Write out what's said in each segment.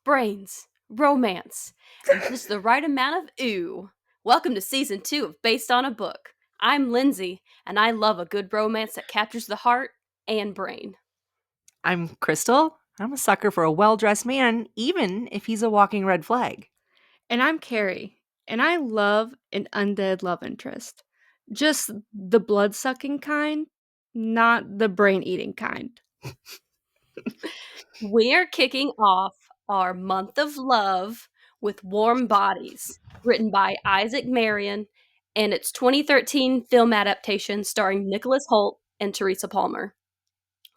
brains, romance, and just the right amount of ooh. Welcome to season 2 of Based on a Book. I'm Lindsey, and I love a good romance that captures the heart and brain. I'm Crystal. I'm a sucker for a well-dressed man, even if he's a walking red flag. And I'm Keri, and I love an undead love interest. Just the blood-sucking kind, not the brain-eating kind. We're kicking off our month of love with Warm Bodies, written by Isaac Marion, and its 2013 film adaptation starring Nicholas Hoult and Teresa Palmer.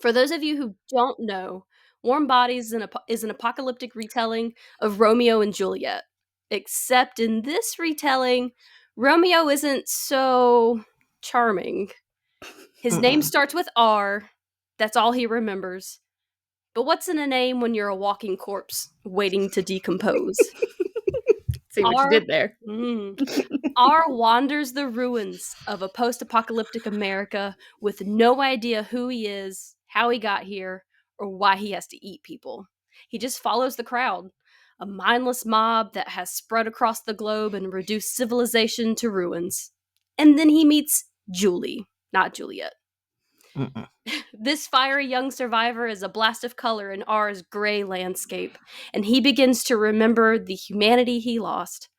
For those of you who don't know, Warm Bodies is an apocalyptic retelling of Romeo and Juliet. Except in this retelling, Romeo isn't so charming. His name starts with R. That's all he remembers. But what's in a name when you're a walking corpse waiting to decompose? See what you did there. R wanders the ruins of a post-apocalyptic America with no idea who he is, how he got here, or why he has to eat people. He just follows the crowd, a mindless mob that has spread across the globe and reduced civilization to ruins. And then he meets Julie, not Juliet. This fiery young survivor is a blast of color in R's gray landscape, and he begins to remember the humanity he lost.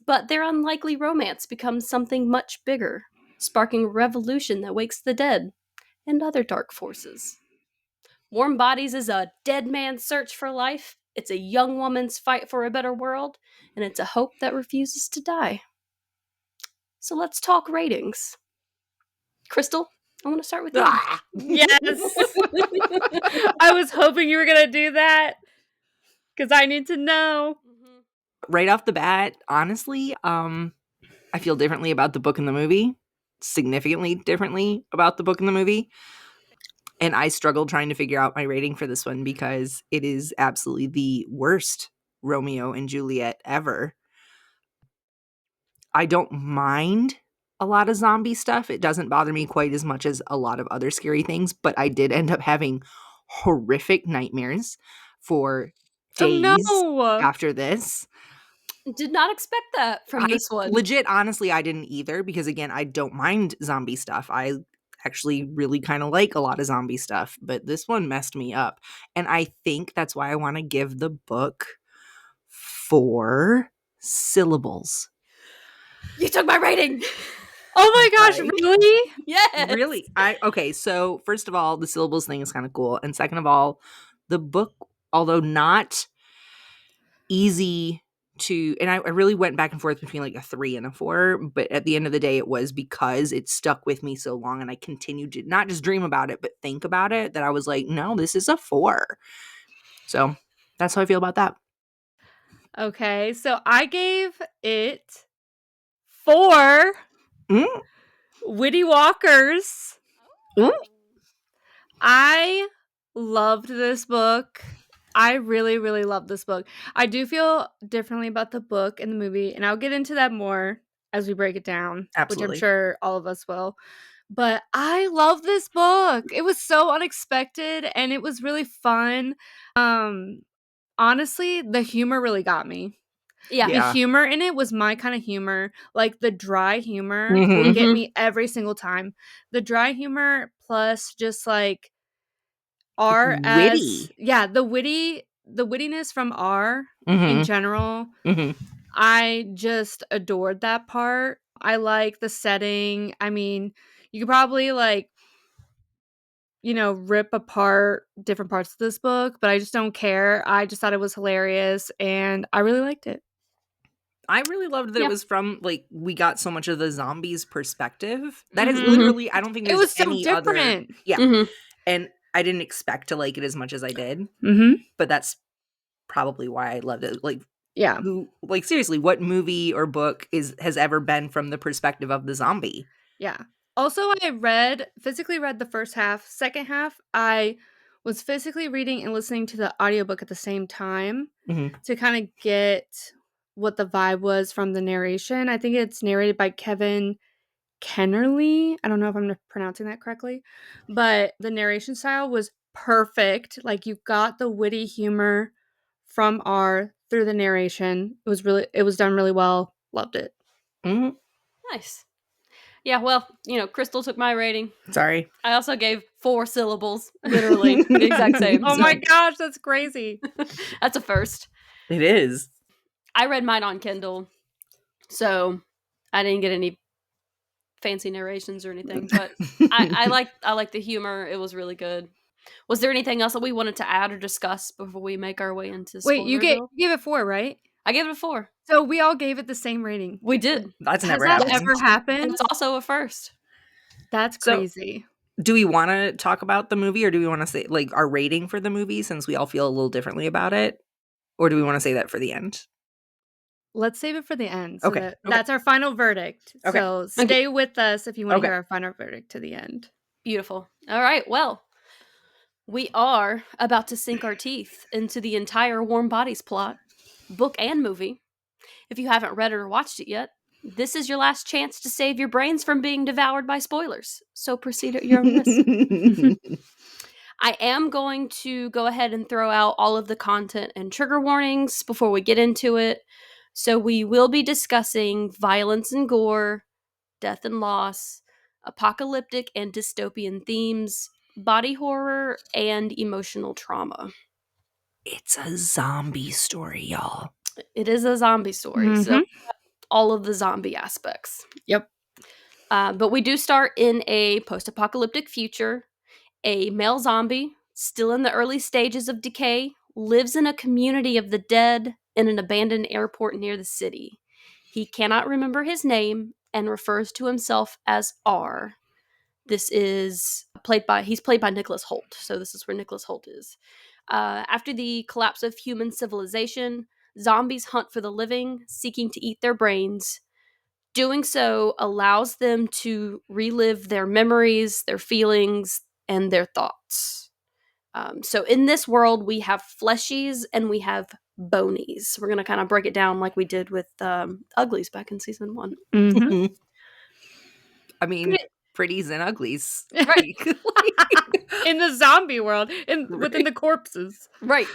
But their unlikely romance becomes something much bigger, sparking a revolution that wakes the dead and other dark forces. Warm Bodies is a dead man's search for life, it's a young woman's fight for a better world, and it's a hope that refuses to die. So let's talk ratings. Crystal, I want to start with you. Yes! I was hoping you were going to do that, because I need to know. Right off the bat, honestly, I feel differently about the book and the movie. Significantly differently about the book and the movie. And I struggled trying to figure out my rating for this one because it is absolutely the worst Romeo and Juliet ever. I don't mind a lot of zombie stuff. It doesn't bother me quite as much as a lot of other scary things, but I did end up having horrific nightmares for days after this. Did not expect that from this one. Legit, honestly, I didn't either because, again, I don't mind zombie stuff. I actually really kind of like a lot of zombie stuff, but this one messed me up. And I think that's why I want to give the book 4 syllables. You took my rating! Oh my gosh, really? Yes! Really? Okay, so first of all, the syllables thing is kind of cool. And second of all, the book, although not easy to, and I really went back and forth between like a 3 and a 4, but at the end of the day, it was because it stuck with me so long and I continued to not just dream about it, but think about it, that I was like, no, this is a 4. So that's how I feel about that. Okay, so I gave it 4 witty walkers. I loved this book. I really, really love this book. I do feel differently about the book and the movie, and I'll get into that more as we break it down. Absolutely. Which I'm sure all of us will. But I love this book. It was so unexpected, and it was really fun. Honestly, the humor really got me. Yeah. The humor in it was my kind of humor. Like, the dry humor will get me every single time. The dry humor plus just like R witty. the wittiness from R in general. I just adored that part. I like the setting. I mean, you could probably rip apart different parts of this book, but I just don't care. I just thought it was hilarious and I really liked it. I really loved that it was from, like, we got so much of the zombies' perspective. That is literally, I don't think there's it was so any different. other. Yeah. And I didn't expect to like it as much as I did. But that's probably why I loved it. Like, yeah. Like, seriously, what movie or book has ever been from the perspective of the zombie? Yeah. Also, I physically read the first half. Second half, I was physically reading and listening to the audiobook at the same time to kind of get what the vibe was from the narration. I think it's narrated by Kevin Kennerly. I don't know if I'm pronouncing that correctly, but the narration style was perfect. Like, you got the witty humor from R through the narration. It was done really well. Loved it. Mhm. Nice. Yeah, well, Crystal took my rating. Sorry. I also gave 4 syllables, literally the exact same. Oh so my gosh, that's crazy. that's a first. It is. I read mine on Kindle, so I didn't get any fancy narrations or anything, but I like the humor. It was really good. Was there anything else that we wanted to add or discuss before we make our way into Wait, you Spoilerville? gave it 4, right? I gave it a 4. So we all gave it the same rating. We did. That's Has never that happened. ever happened? It's also a first. That's So- crazy. Do we want to talk about the movie, or do we want to say like our rating for the movie, since we all feel a little differently about it, or do we want to say that for the end? Let's save it for the end. So Okay. that's our final verdict. Okay. So stay with us if you want to Okay. hear our final verdict to the end. Beautiful. All right. Well, we are about to sink our teeth into the entire Warm Bodies plot, book and movie. If you haven't read it or watched it yet, this is your last chance to save your brains from being devoured by spoilers. So proceed at your own risk. I am going to go ahead and throw out all of the content and trigger warnings before we get into it. So we will be discussing violence and gore, death and loss, apocalyptic and dystopian themes, body horror, and emotional trauma. It's a zombie story, y'all. It is a zombie story, so all of the zombie aspects. Yep. But we do start in a post-apocalyptic future. A male zombie, still in the early stages of decay, lives in a community of the dead in an abandoned airport near the city. He cannot remember his name and refers to himself as R. This is he's played by Nicholas Hoult, so this is where Nicholas Hoult is. After the collapse of human civilization, zombies hunt for the living, seeking to eat their brains. Doing so allows them to relive their memories, their feelings, and their thoughts. So in this world, we have fleshies and we have bonies. We're going to kind of break it down like we did with uglies back in season 1. Mm-hmm. I mean, pretties and uglies. Right. In the zombie world, within Right. the corpses. Right.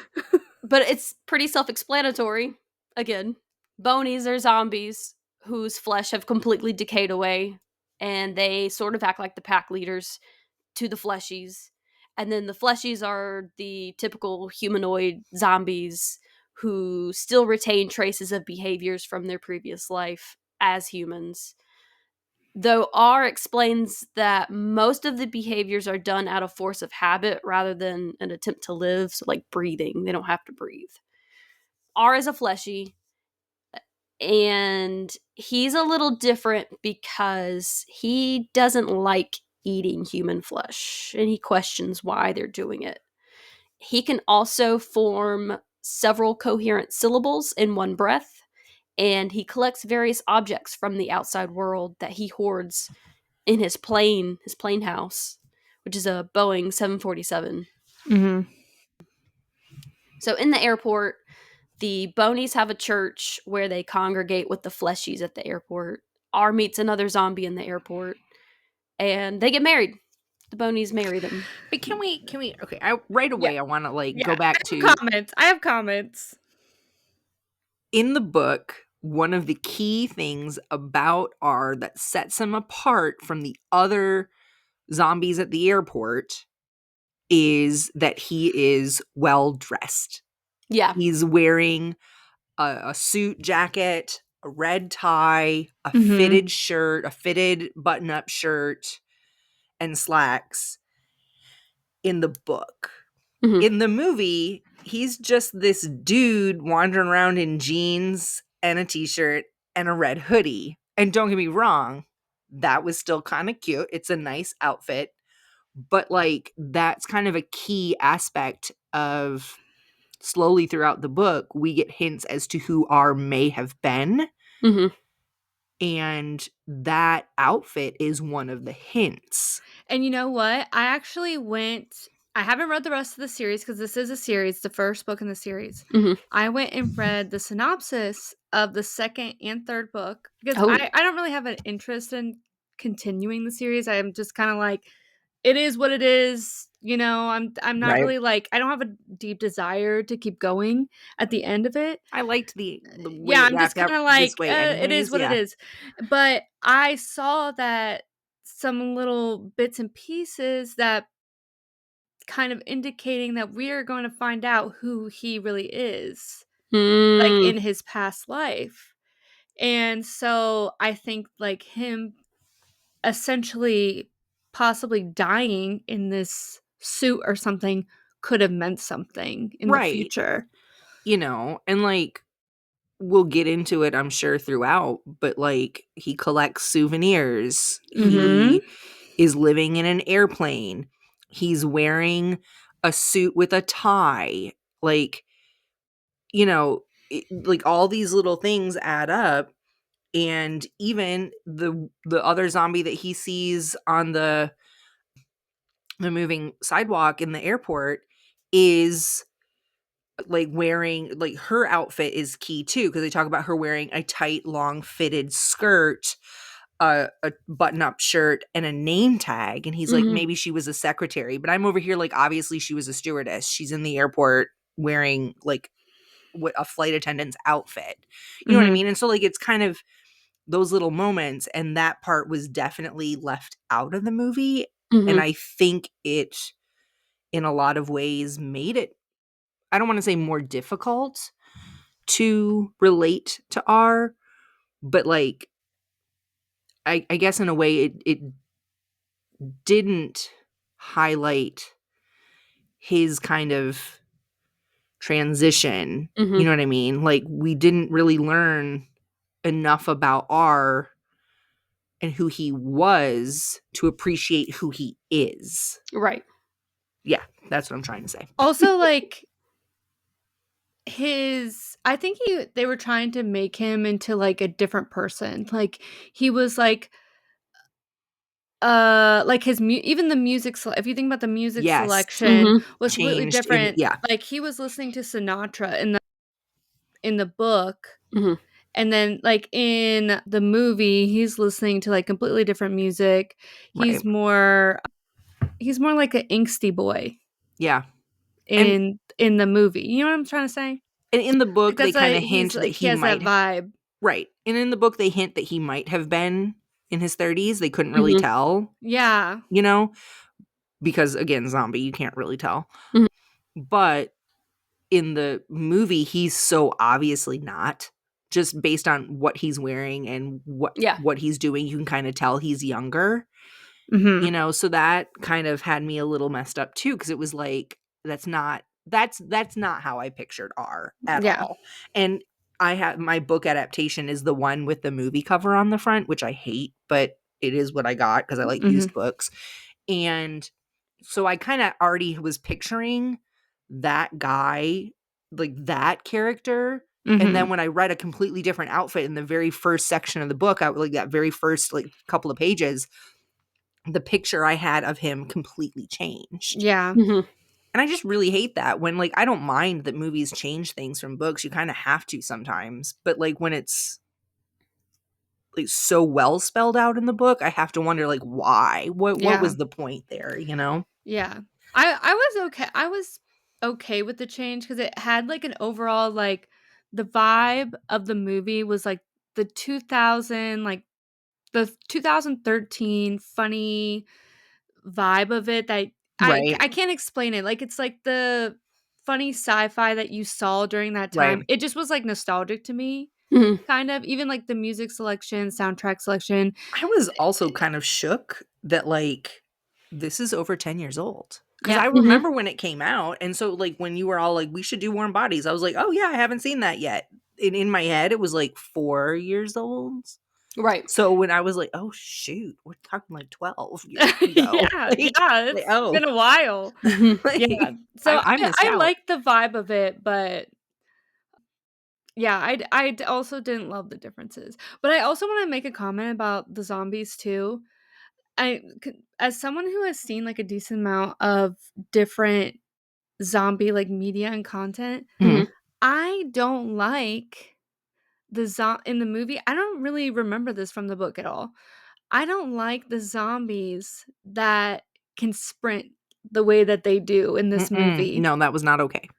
But it's pretty self-explanatory. Again, bonies are zombies whose flesh have completely decayed away, and they sort of act like the pack leaders to the fleshies. And then the fleshies are the typical humanoid zombies who still retain traces of behaviors from their previous life as humans. Though R explains that most of the behaviors are done out of force of habit rather than an attempt to live, so like breathing, they don't have to breathe. R is a fleshy, and he's a little different because he doesn't like eating human flesh, and he questions why they're doing it. He can also form several coherent syllables in one breath, and he collects various objects from the outside world that he hoards in his plane house, which is a Boeing 747. Mm-hmm. So in the airport, the bonies have a church where they congregate with the fleshies at the airport. R meets another zombie in the airport, and they get married. The bonies marry them. But can we? Okay, right away. I want to go back to comments. I have comments. In the book. One of the key things about R that sets him apart from the other zombies at the airport is that he is well dressed. Yeah. He's wearing a suit jacket, a red tie, a fitted shirt, a fitted button-up shirt, and slacks in the book. Mm-hmm. In the movie, he's just this dude wandering around in jeans and a t-shirt and a red hoodie. And don't get me wrong, that was still kind of cute. It's a nice outfit. But that's kind of a key aspect of slowly throughout the book, we get hints as to who R may have been. Mm-hmm. And that outfit is one of the hints. And you know what? I haven't read the rest of the series because this is a series, the first book in the series. Mm-hmm. I went and read the synopsis of the second and third book because Oh. I don't really have an interest in continuing the series. I am just kind of like, it is what it is. You know, I'm not Right. really like, I don't have a deep desire to keep going at the end of it. I liked the way Yeah, it I'm just wrapped kind up of this like, way it is anyways. what it Yeah. is. But I saw that some little bits and pieces that kind of indicating that we are going to find out who he really is, like Mm. in his past life. And so I think like him essentially possibly dying in this suit or something could have meant something in the Right. future. You know, and like we'll get into it, I'm sure, throughout, but like he collects souvenirs. Mhm. He is living in an airplane. He's wearing a suit with a tie. Like, you know, like all these little things add up. And even the other zombie that he sees on the moving sidewalk in the airport is like wearing, like her outfit is key too, because they talk about her wearing a tight long fitted skirt, a button up shirt, and a name tag. And he's like, Mhm. maybe she was a secretary, but I'm over here like, obviously she was a stewardess. She's in the airport wearing like what a flight attendant's outfit. You know what I Mhm. mean? And so like it's kind of those little moments, and that part was definitely left out of the movie. And Mhm. I think it in a lot of ways made it, I don't want to say more difficult to relate to R, but like I guess in a way it didn't highlight his kind of transition. You Mhm. know what I mean? Like we didn't really learn enough about R and who he was to appreciate who he is. Right. Yeah, that's what I'm trying to say. Also, like I think they were trying to make him into like a different person. Like he was like even the if you think about the music Yes, selection Mhm. was completely changed in, different. yeah, Like he was listening to Sinatra in the book, Mhm. and then like in the movie he's listening to like completely different music. right. He's more like an angsty boy Yeah. And in the movie. You know what I'm trying to say? in the Like book they that's kind like of he's hint that like he he has that might, vibe. right. And in the book they hint that he might have been in his 30s. They couldn't really Mhm. tell, Yeah. you know, because again, zombie, you can't really tell. Mhm. But in the movie he's so obviously not, just based on what he's wearing and Yeah. what he's doing, you can kind of tell he's younger. You Mhm. know, so that kind of had me a little messed up too, because it was like that's not how I pictured R at Yeah. all. And I have my book adaptation is the one with the movie cover on the front, which I hate, but it is what I got because I like Mhm. used books. And so I kind of already was picturing that guy, like that character. And then Mhm. when I read a completely different outfit in the very first section of the book, I like that very first like couple of pages, the picture I had of him completely changed. Yeah. Mhm. And I just really hate that when like I don't mind that movies change things from books. You kind of have to sometimes. But like when it's like so well spelled out in the book, I have to wonder like why? What Yeah. was the point there, you know? Yeah. I was okay. I was okay with the change because it had like an overall like the vibe of the movie was like the 2000 like the 2013 funny vibe of it that Right. I can't explain it. Like it's like the funny sci-fi that you saw during that Right. time. It just was like nostalgic to me, Mhm. kind of. Even like the music selection, soundtrack selection. I was also kind of shook that like this is over 10 years old. Cuz I Yeah. Mhm. remember when it came out, and so like when you were all like we should do Warm Bodies, I was like, "Oh yeah, I haven't seen that yet." And in my head it was like 4 years old. Right. So when I was like, "Oh shoot, we're talking like 12 years ago." Yeah, yeah, Like, it's oh, been a while. Mhm. Yeah, like so I missed I out. like the vibe of it, but yeah, I also didn't love the differences. But I also wanna make a comment about the zombies too. As someone who has seen, like, a decent amount of different zombie, like, media and content, Mhm. I don't like in the movie. I don't really remember this from the book at all. I don't like the zombies that can sprint the way that they do in this movie. No, that was not okay.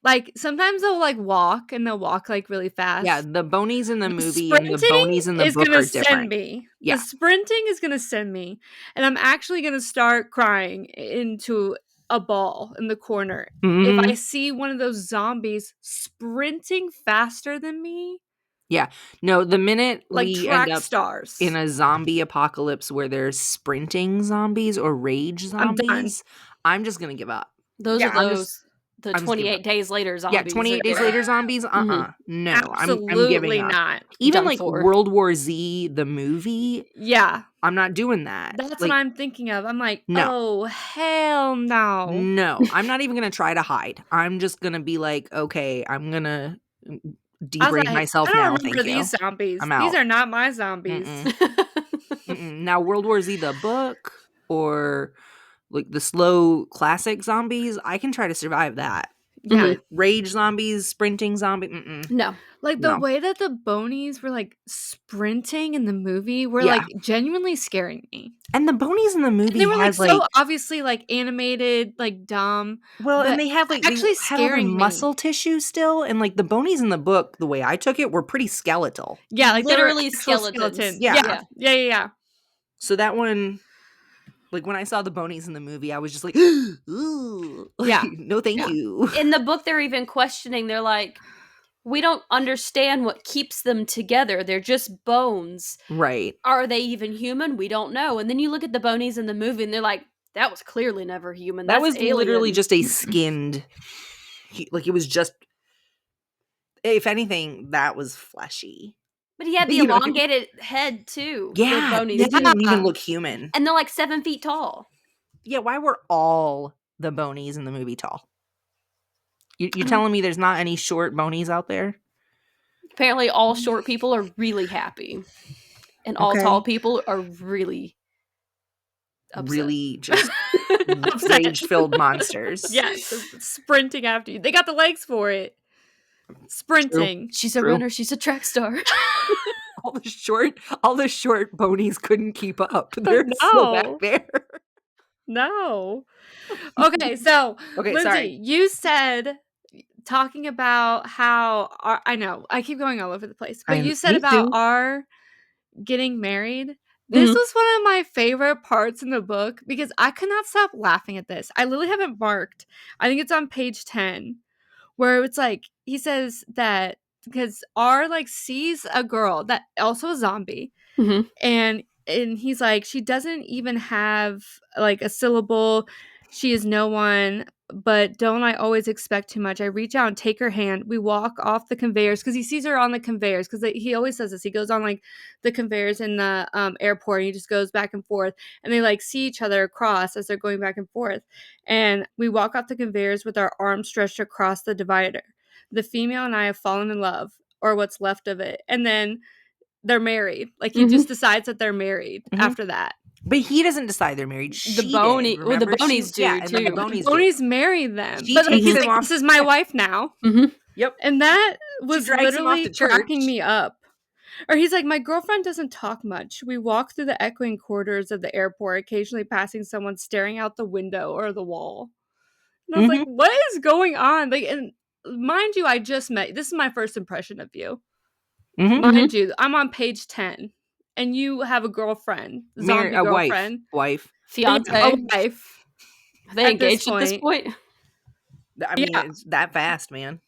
Like, sometimes they'll, like, walk, and they'll walk, like, really fast. Yeah, the bonies in the The movie and the sprinting bonies in the is book gonna are send different. me. Yeah. The sprinting is gonna send me, and I'm actually gonna start crying into a ball in the corner. If I see one of those zombies sprinting faster than me, Yeah. No, the minute like we track end up stars. in a zombie apocalypse where there's sprinting zombies or rage I'm done. zombies, I'm just gonna give up. Those Yeah, are I'm those just the I'm just giving 28 up. days later Yeah, zombies. 28 days later zombies? No, I'm giving Absolutely up. not. Even Done like for. World War Z, the movie, Yeah, I'm not doing that. that's Like, what I'm thinking of. I'm like, no. oh, hell no. No, I'm not even gonna try to hide. I'm just gonna be like, okay, I'm gonna I was debrave like, myself I don't now. remember Thank you. these zombies. I'm These out. are not my zombies. Now, World War Z, the book, or like the slow classic zombies, I can try to survive that. Yeah. But rage zombies, sprinting zombie, No. Like, the No. way that the bonies were, like, sprinting in the movie were, Yeah. like, genuinely scaring me. And the bonies in the And movie they were, like, has so like, obviously, like, animated, like, dumb, well, but and they have like actually they had all their scaring me. muscle tissue still, and like the bonies in the book, the way I took it, were pretty skeletal. Yeah, like, they were Literally actual skeletons. Yeah. Yeah. So that one, like when I saw the bonies in the movie, I was just like, ooh, Yeah. no, thank Yeah. you. In the book, they're even questioning. They're like, we don't understand what keeps them together. They're just bones. Right. Are they even human? We don't know. And then you look at the bonies in the movie, and they're like, that was clearly never human. That That's was literally alien. just a skinned, like it was just, if anything, that was fleshy. But he had the You know what I mean? elongated head too. Yeah, the bonies they too. didn't even look human. And they're like 7 feet tall. Yeah, why were all the bonies in the movie tall? You're telling me there's not any short bonies out there? Apparently, all short people are really happy, and all tall people are really upset. Really just Upset. rage-filled monsters. Yes, sprinting after you. They got the legs for it. Sprinting. She's a True. runner. She's a track star. all the short bonies couldn't keep up. They're so back No. there. No. Okay, so Okay, Lindsey, sorry. you said talking about how I know I keep going all over the place, but you said me about too. our getting married. This was one of my favorite parts in the book because I could not stop laughing at this. I literally have it marked. I think it's on page 10, where it's like he says that because R like sees a girl that also a zombie, and he's like, she doesn't even have like a syllable. She is no one, but don't I always expect too much? I reach out and take her hand. We walk off the conveyors because he sees her on the conveyors because he always says this. He goes on like the conveyors in the airport and he just goes back and forth and they like see each other across as they're going back and forth. And we walk off the conveyors with our arms stretched across the divider. The female and I have fallen in love, or what's left of it. And then they're married. Like he just decides that they're married after that. But he doesn't decide they're married. The bonies do and too. the bonies Bonies marry them. She But takes he's him like, off- this is my wife now. Yep. And that was drags him off literally to church. cracking me up. Or he's like, my girlfriend doesn't talk much. We walk through the echoing corridors of the airport, occasionally passing someone staring out the window or the wall. And I was like, what is going on? Like, and mind you, I just met. This is my first impression of you. Mind you, I'm on page 10. And you have a girlfriend, zombie girlfriend. Wife. Fiance. A wife. Are they engaged at this point? I mean, it's that fast, man.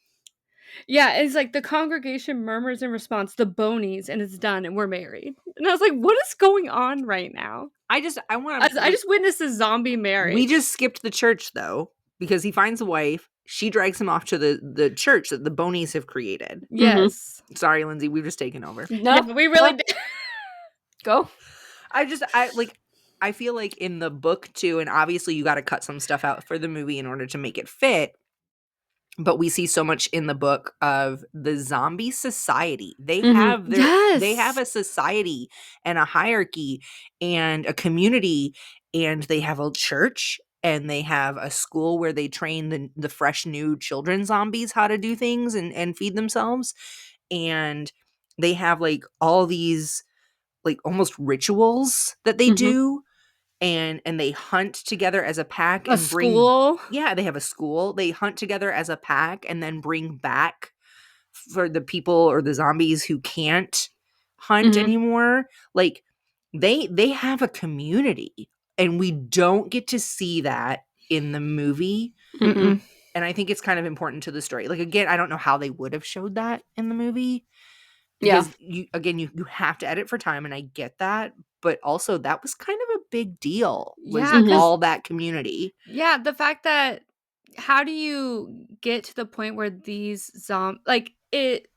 Yeah, it's like the congregation murmurs in response, the bonies, and it's done, and we're married. And I was like, what is going on right now? I just witnessed a zombie marriage. We just skipped the church though, because he finds a wife. She drags him off to the church that the bonies have created. Yes. Sorry, Lindsay, we've just taken over. No, we really did. Go. I feel like in the book too, and obviously you got to cut some stuff out for the movie in order to make it fit. But we see so much in the book of the zombie society. They have they have a society and a hierarchy and a community, and they have a church and they have a school where they train the fresh new children zombies how to do things and feed themselves. And they have like all these like almost rituals that they do. and they hunt together as a pack A and bring school? Yeah, they have a school. They hunt together as a pack and then bring back for the people or the zombies who can't hunt anymore. Like they have a community, and we don't get to see that in the movie. Mm-mm. And I think it's kind of important to the story. Like, again, I don't know how they would have showed that in the movie, because you have to edit for time, and I get that, but also that was kind of a big deal, was Yeah, 'cause all that community. yeah, the fact that how do you get to the point where these like, it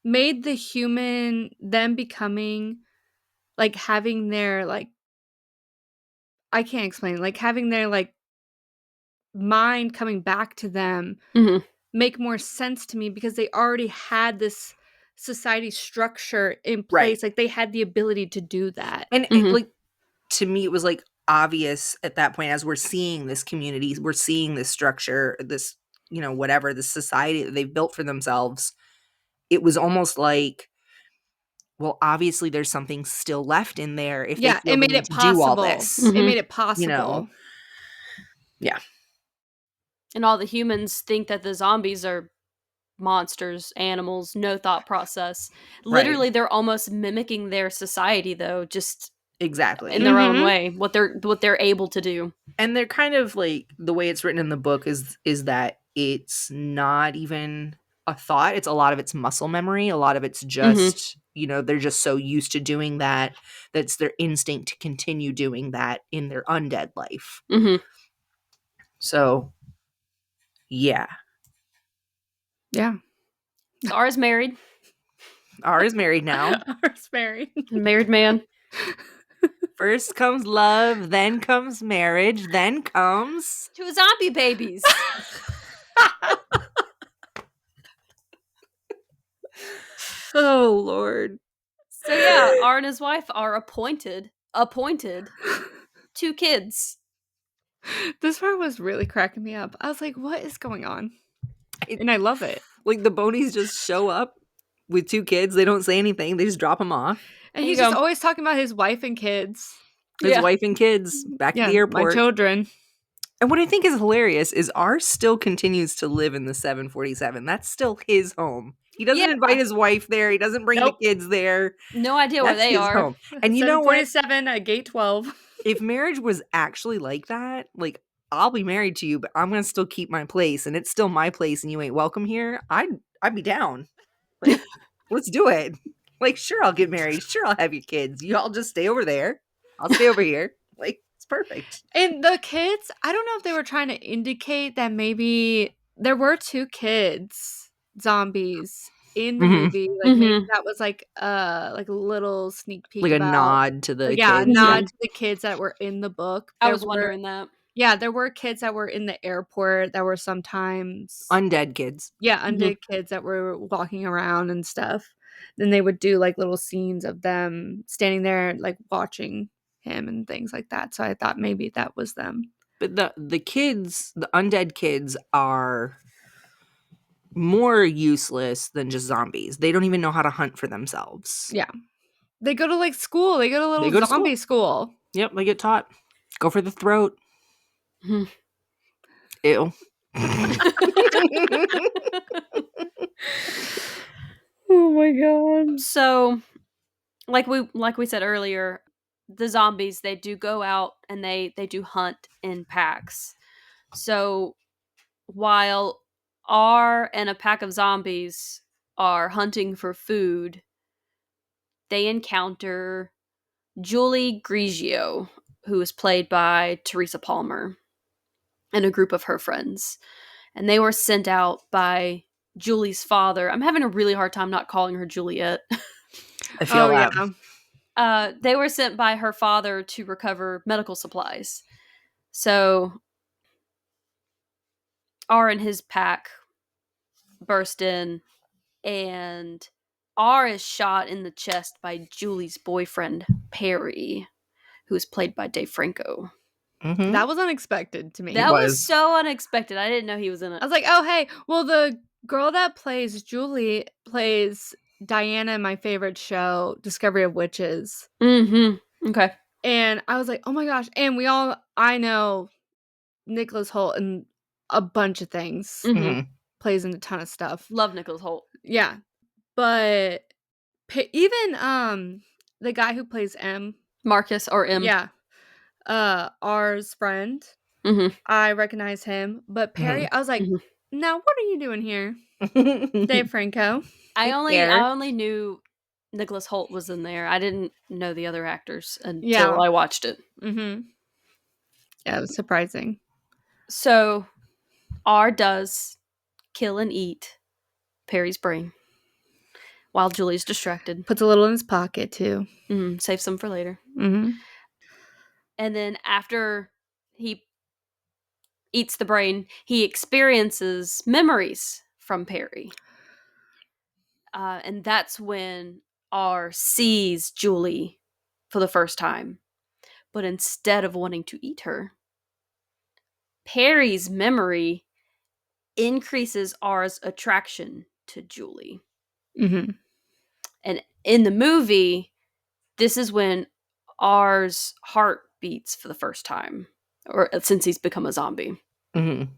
made the human them becoming, like, having their, like I can't explain it, like, having their, like, mind coming back to them make more sense to me because they already had this society structure in Right. place, like, they had the ability to do that. And like, to me, it was like obvious at that point, as we're seeing this community, we're seeing this structure, this, whatever, this society that they've built for themselves. It was almost like, well, obviously there's something still left in there if they Yeah, feel it the made need it to do all possible. this. It made it You know? possible. Yeah. And all the humans think that the zombies are monsters, animals, no thought process. Literally, they're almost mimicking their society, though, just Exactly. in their own way, what they're able to do. And they're kind of like, the way it's written in the book is that it's not even a thought. It's a lot of it's muscle memory. A lot of it's just, they're just so used to doing that. That's their instinct to continue doing that in their undead life. So, yeah. Yeah. So R's married. R is married now. R's married. Married man. First comes love, then comes marriage, then comes 2 zombie babies. Oh, Lord. So yeah, R and his wife are appointed 2 kids. This part was really cracking me up. I was like, what is going on? And I love it. Like, the Bonies just show up with 2 kids. They don't say anything. They just drop them off. And he's just always talking about his wife and kids. His wife and kids back at the airport. My children. And what I think is hilarious is R still continues to live in the 747. That's still his home. He doesn't invite his wife there. He doesn't bring the kids there. No idea where they are. Home. And you know what? 747 at gate 12. If marriage was actually like that, like, I'll be married to you, but I'm going to still keep my place, and it's still my place, and you ain't welcome here, I'd be down. Like, let's do it. Like, sure, I'll get married. Sure, I'll have your kids. You all just stay over there. I'll stay over here. Like, it's perfect. And the kids, I don't know if they were trying to indicate that maybe there were 2 kids, zombies, in the movie. Like, maybe that was like a little sneak peek. Like a nod to the kids. Yeah, nod to the kids that were in the book. I was wondering that. Yeah, there were kids that were in the airport that were sometimes undead kids. Yeah, undead kids that were walking around and stuff. Then they would do like little scenes of them standing there like watching him and things like that. So I thought maybe that was them. But the kids, the undead kids, are more useless than just zombies. They don't even know how to hunt for themselves. Yeah. They go to like school. They go to little zombie school. Yep, they get taught. Go for the throat. Ew. Oh my god. So like we said earlier, the zombies, they do go out and they do hunt in packs. So while R and a pack of zombies are hunting for food, they encounter Julie Grigio, who is played by Teresa Palmer, and a group of her friends. And they were sent out by Julie's father. I'm having a really hard time not calling her Juliet. I feel that. Yeah. They were sent by her father to recover medical supplies. So R and his pack burst in, and R is shot in the chest by Julie's boyfriend, Perry, who is played by Dave Franco. That was unexpected to me. That was so unexpected. I didn't know he was in it. I was like, oh, hey. Well, the girl that plays Julie plays Diana in my favorite show, Discovery of Witches. Okay. And I was like, oh my gosh. And I know Nicholas Hoult and a bunch of things. Mm-hmm. Plays in a ton of stuff. Love Nicholas Hoult. Yeah. But even the guy who plays M. Marcus or M. Yeah. R's friend. Mm-hmm. I recognize him. But Perry, I was like, now what are you doing here? Dave Franco. I only knew Nicholas Hoult was in there. I didn't know the other actors until I watched it. Mm-hmm. Yeah, it was surprising. So, R does kill and eat Perry's brain while Julie's distracted. Puts a little in his pocket, too. Save some for later. Mm-hmm. And then after he eats the brain, he experiences memories from Perry. And that's when R sees Julie for the first time. But instead of wanting to eat her, Perry's memory increases R's attraction to Julie. Mm-hmm. And in the movie, this is when R's heart beats for the first time, or since he's become a zombie. Mm-hmm.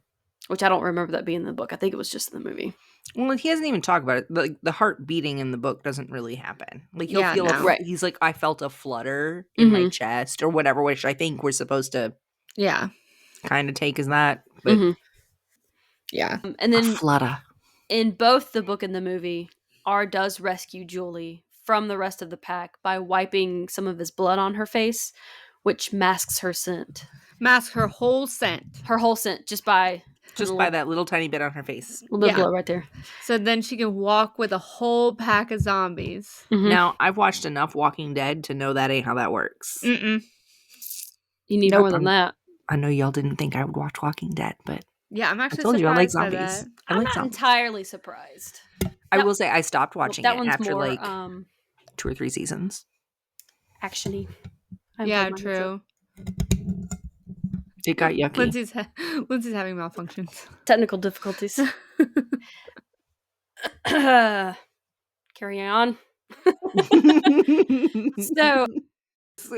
Which I don't remember that being in the book. I think it was just in the movie. Well, he hasn't even talked about it. The heart beating in the book doesn't really happen. Like he'll feel right. He's like, I felt a flutter in my chest or whatever, which I think we're supposed to kind of take as that. But and then a flutter. In both the book and the movie, R does rescue Julie from the rest of the pack by wiping some of his blood on her face, which masks her scent. Masks her whole scent. Her whole scent just by that little tiny bit on her face. A little bit of blood right there. So then she can walk with a whole pack of zombies. Mm-hmm. Now, I've watched enough Walking Dead to know that ain't how that works. Mm-mm. You need more than that. I know y'all didn't think I would watch Walking Dead, but yeah, I'm actually I told you I like surprised zombies. by that. I'm not entirely surprised. I will say I stopped watching it after more, 2 or 3 seasons. Actiony. Yeah, true. It got yucky. Lindsey's having malfunctions. Technical difficulties. Carry on. So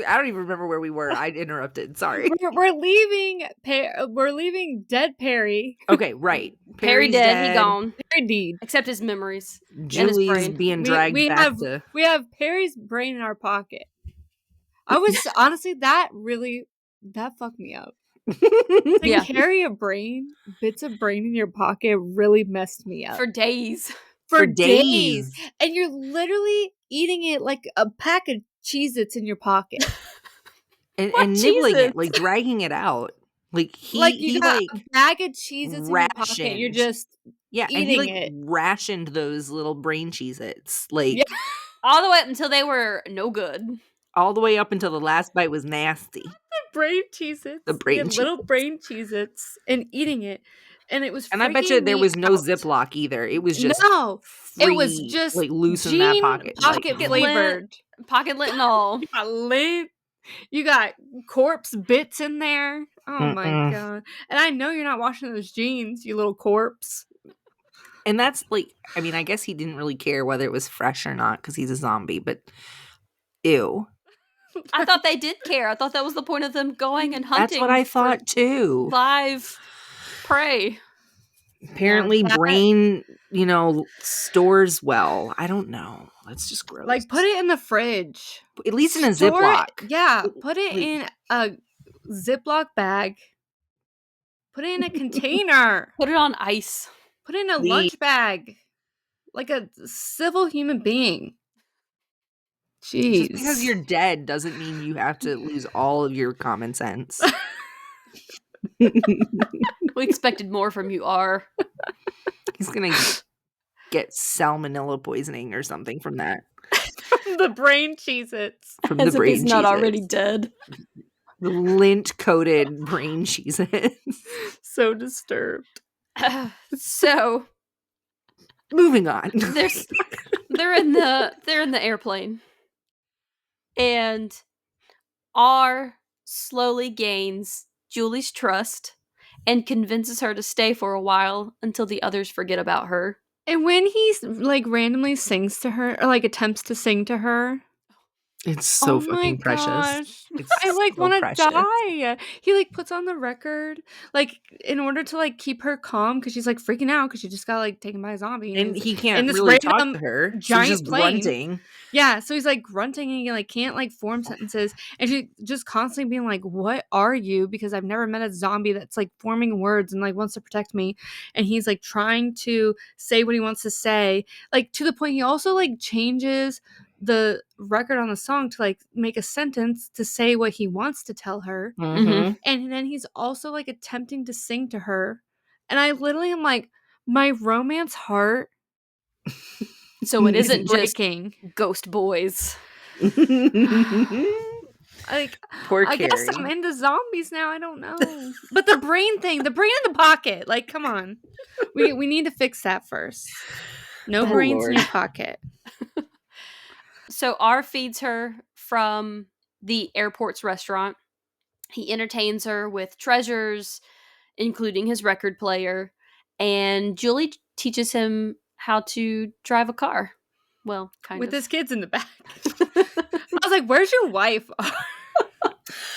I don't even remember where we were. I interrupted. Sorry. We're leaving dead Perry. Okay, right. Perry dead. He gone. Perry dead. Except his memories. Julie's and his brain. being dragged back to. We have Perry's brain in our pocket. I was honestly that fucked me up. To carry bits of brain in your pocket really messed me up. For days. For days. And you're literally eating it like a pack of Cheez-Its in your pocket. and nibbling it, like dragging it out. Like he got a bag of Cheez-Its in your pocket and you're just eating it. Rationed those little brain Cheez-Its. Like all the way up until they were no good. All the way up until the last bite was nasty. Brain Cheez-Its. Little brain Cheez-Its and eating it. And it was and I bet you there was no Ziploc either. It was just free, it was just like loose in that pocket. Pocket flavored. Pocket lint and all. You got lint. You got corpse bits in there. Oh my god. And I know you're not washing those jeans, you little corpse. And that's I mean, I guess he didn't really care whether it was fresh or not because he's a zombie, but ew. I thought they did care. I thought that was the point of them going and hunting. That's what I thought too. Live prey. Apparently brain, stores well. I don't know. That's just gross. Like put it in the fridge. At least in a Ziploc. Put it in a Ziploc bag. Put it in a container. Put it on ice. Put it in a lunch bag. Like a civil human being. Jeez. Just because you're dead doesn't mean you have to lose all of your common sense. We expected more from you, R. He's gonna get salmonella poisoning or something from that. From the brain Cheez-Its. From the brain if he's not already dead. The lint-coated brain Cheez-Its. So disturbed. So moving on. They're in the airplane. And R slowly gains Julie's trust and convinces her to stay for a while until the others forget about her. And when he randomly sings to her or attempts to sing to her, It's so fucking precious. Gosh. It's I like so want to precious. die. He like puts on the record like in order to like keep her calm because she's like freaking out because she just got like taken by a zombie And he's he in can't this really talk random to her. So he's giant just plane. grunting. Yeah, so he's like grunting and he like can't like form sentences and she just constantly being like, "What are you?" Because I've never met a zombie that's like forming words and like wants to protect me. And he's like trying to say what he wants to say, like to the point he also like changes the record on the song to like make a sentence to say what he wants to tell her. Mm-hmm. And then he's also like attempting to sing to her. And I literally am like, my romance heart So it is isn't just breaking. ghost boys. Like, Poor I guess I'm Keri. into zombies now. I don't know. But the brain thing, the brain in the pocket. Like, come on. We need to fix that first. No Oh, brains Lord. in your pocket. So R feeds her from the airport's restaurant. He entertains her with treasures, including his record player, and Julie teaches him how to drive a car. Well, kind With of. his kids in the back. I was like, where's your wife?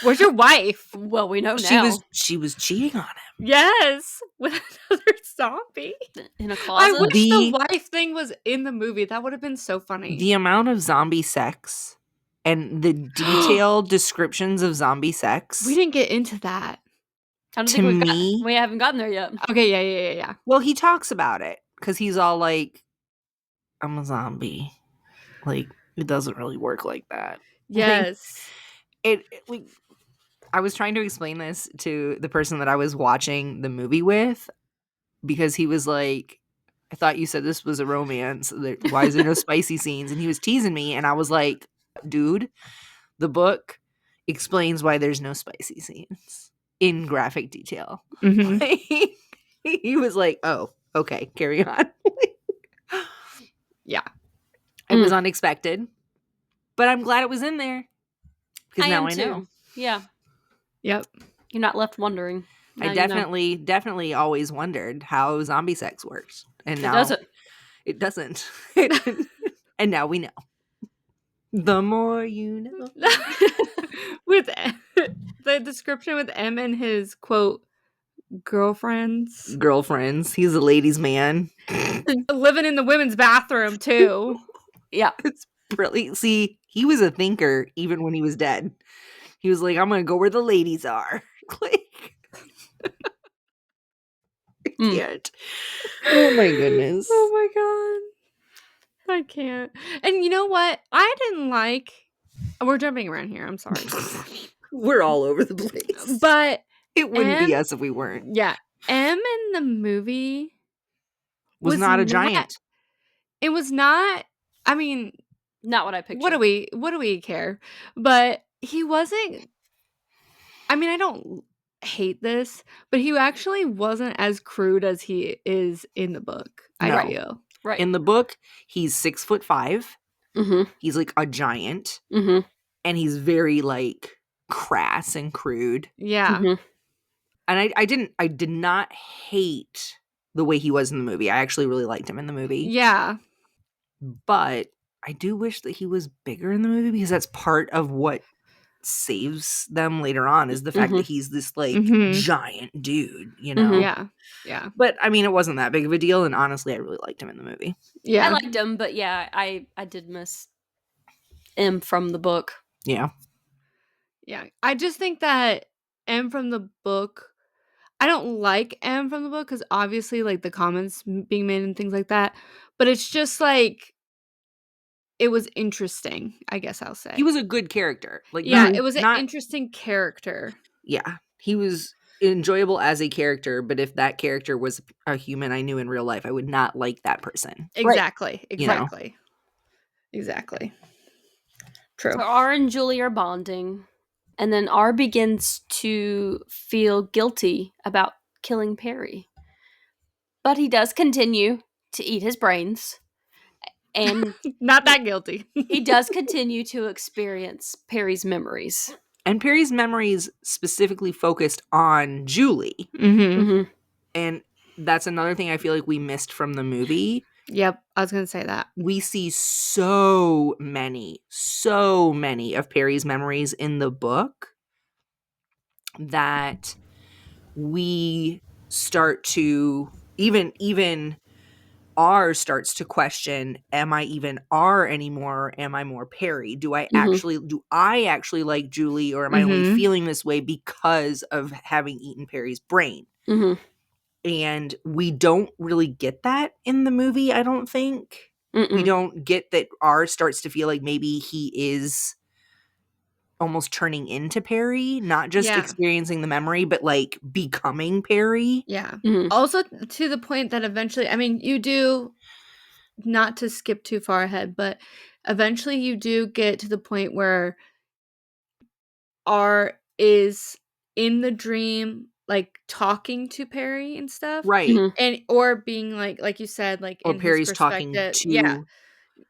Where's your wife? Well, we know now. She was cheating on him. Yes, with another zombie. In a I closet. wish the wife thing was in the movie. That would have been so funny. The amount of zombie sex and the detailed descriptions of zombie sex. We didn't get into that. I don't To think me- we haven't gotten there yet. Okay, yeah. Well, he talks about it because he's all like, I'm a zombie. Like, it doesn't really work like that. Yes. Like, I was trying to explain this to the person that I was watching the movie with because he was like, I thought you said this was a romance. Why is there no spicy scenes? And he was teasing me. And I was like, dude, the book explains why there's no spicy scenes in graphic detail. Mm-hmm. He was like, oh, okay, carry on. Yeah. It was unexpected, but I'm glad it was in there because now am I too. know. Yeah. Yep. You're not left wondering. Now I definitely always wondered how zombie sex works. And now it doesn't. And now we know. The more you know. With the description with M and his quote girlfriends. He's a ladies' man. Living in the women's bathroom too. Yeah. It's brilliant. See, he was a thinker even when he was dead. He was like, I'm gonna go where the ladies are. Like, I can't. Oh my goodness. Oh my god. I can't. And you know what? I didn't like. We're jumping around here. I'm sorry. We're all over the place. But it wouldn't be us if we weren't. Yeah. M in the movie was not a giant. It was not. I mean, not what I pictured. What do we care? But he wasn't. I mean, I don't hate this, but he actually wasn't as crude as he is in the book. I feel. Right. In the book, he's 6'5". Mm-hmm. He's like a giant. Mm-hmm. And he's very like crass and crude. Yeah. Mm-hmm. And I did not hate the way he was in the movie. I actually really liked him in the movie. Yeah. But I do wish that he was bigger in the movie because that's part of what saves them later on is the fact that he's this like giant dude, you know? Yeah. But I mean, it wasn't that big of a deal. And honestly, I really liked him in the movie. Yeah. I liked him, but yeah, I did miss M from the book. Yeah. Yeah. I just think that M from the book, I don't like M from the book because obviously like the comments being made and things like that. But it's just like, it was interesting, I guess I'll say. He was a good character. Like, yeah, it was an interesting character. Yeah. He was enjoyable as a character, but if that character was a human I knew in real life, I would not like that person. Exactly. Right. Exactly. You know? Exactly. True. So R and Julie are bonding, and then R begins to feel guilty about killing Perry. But he does continue to eat his brains. And not that guilty. He does continue to experience Perry's memories. And Perry's memories specifically focused on Julie. Mm-hmm. And that's another thing I feel like we missed from the movie Yep, I was gonna say that. We see so many of Perry's memories in the book that we start to even R starts to question, am I even R anymore? Am I more Perry? Do I actually like Julie, or am I only feeling this way because of having eaten Perry's brain? And we don't really get that in the movie, I don't think. We don't get that R starts to feel like maybe he is almost turning into Perry, not just experiencing the memory, but like becoming Perry. Yeah. Also to the point that eventually, I mean, you do, not to skip too far ahead, but eventually you do get to the point where R is in the dream, like talking to Perry and stuff. Right. And or being like you said, like Or in Perry's his talking perspective. to Yeah.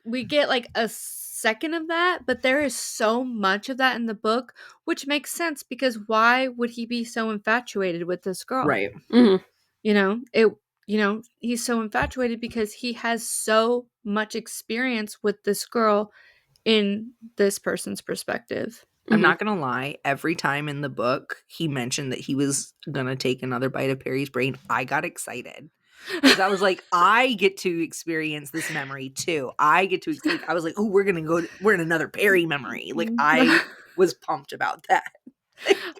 We get like a second of that, but there is so much of that in the book, which makes sense because why would he be so infatuated with this girl? Right. You know, he's so infatuated because he has so much experience with this girl in this person's perspective. I'm not gonna lie, every time in the book he mentioned that he was gonna take another bite of Perry's brain, I got excited. Because I was like, I get to experience this memory too. I get to like, I was like, oh, we're in another Perry memory. Like, I was pumped about that.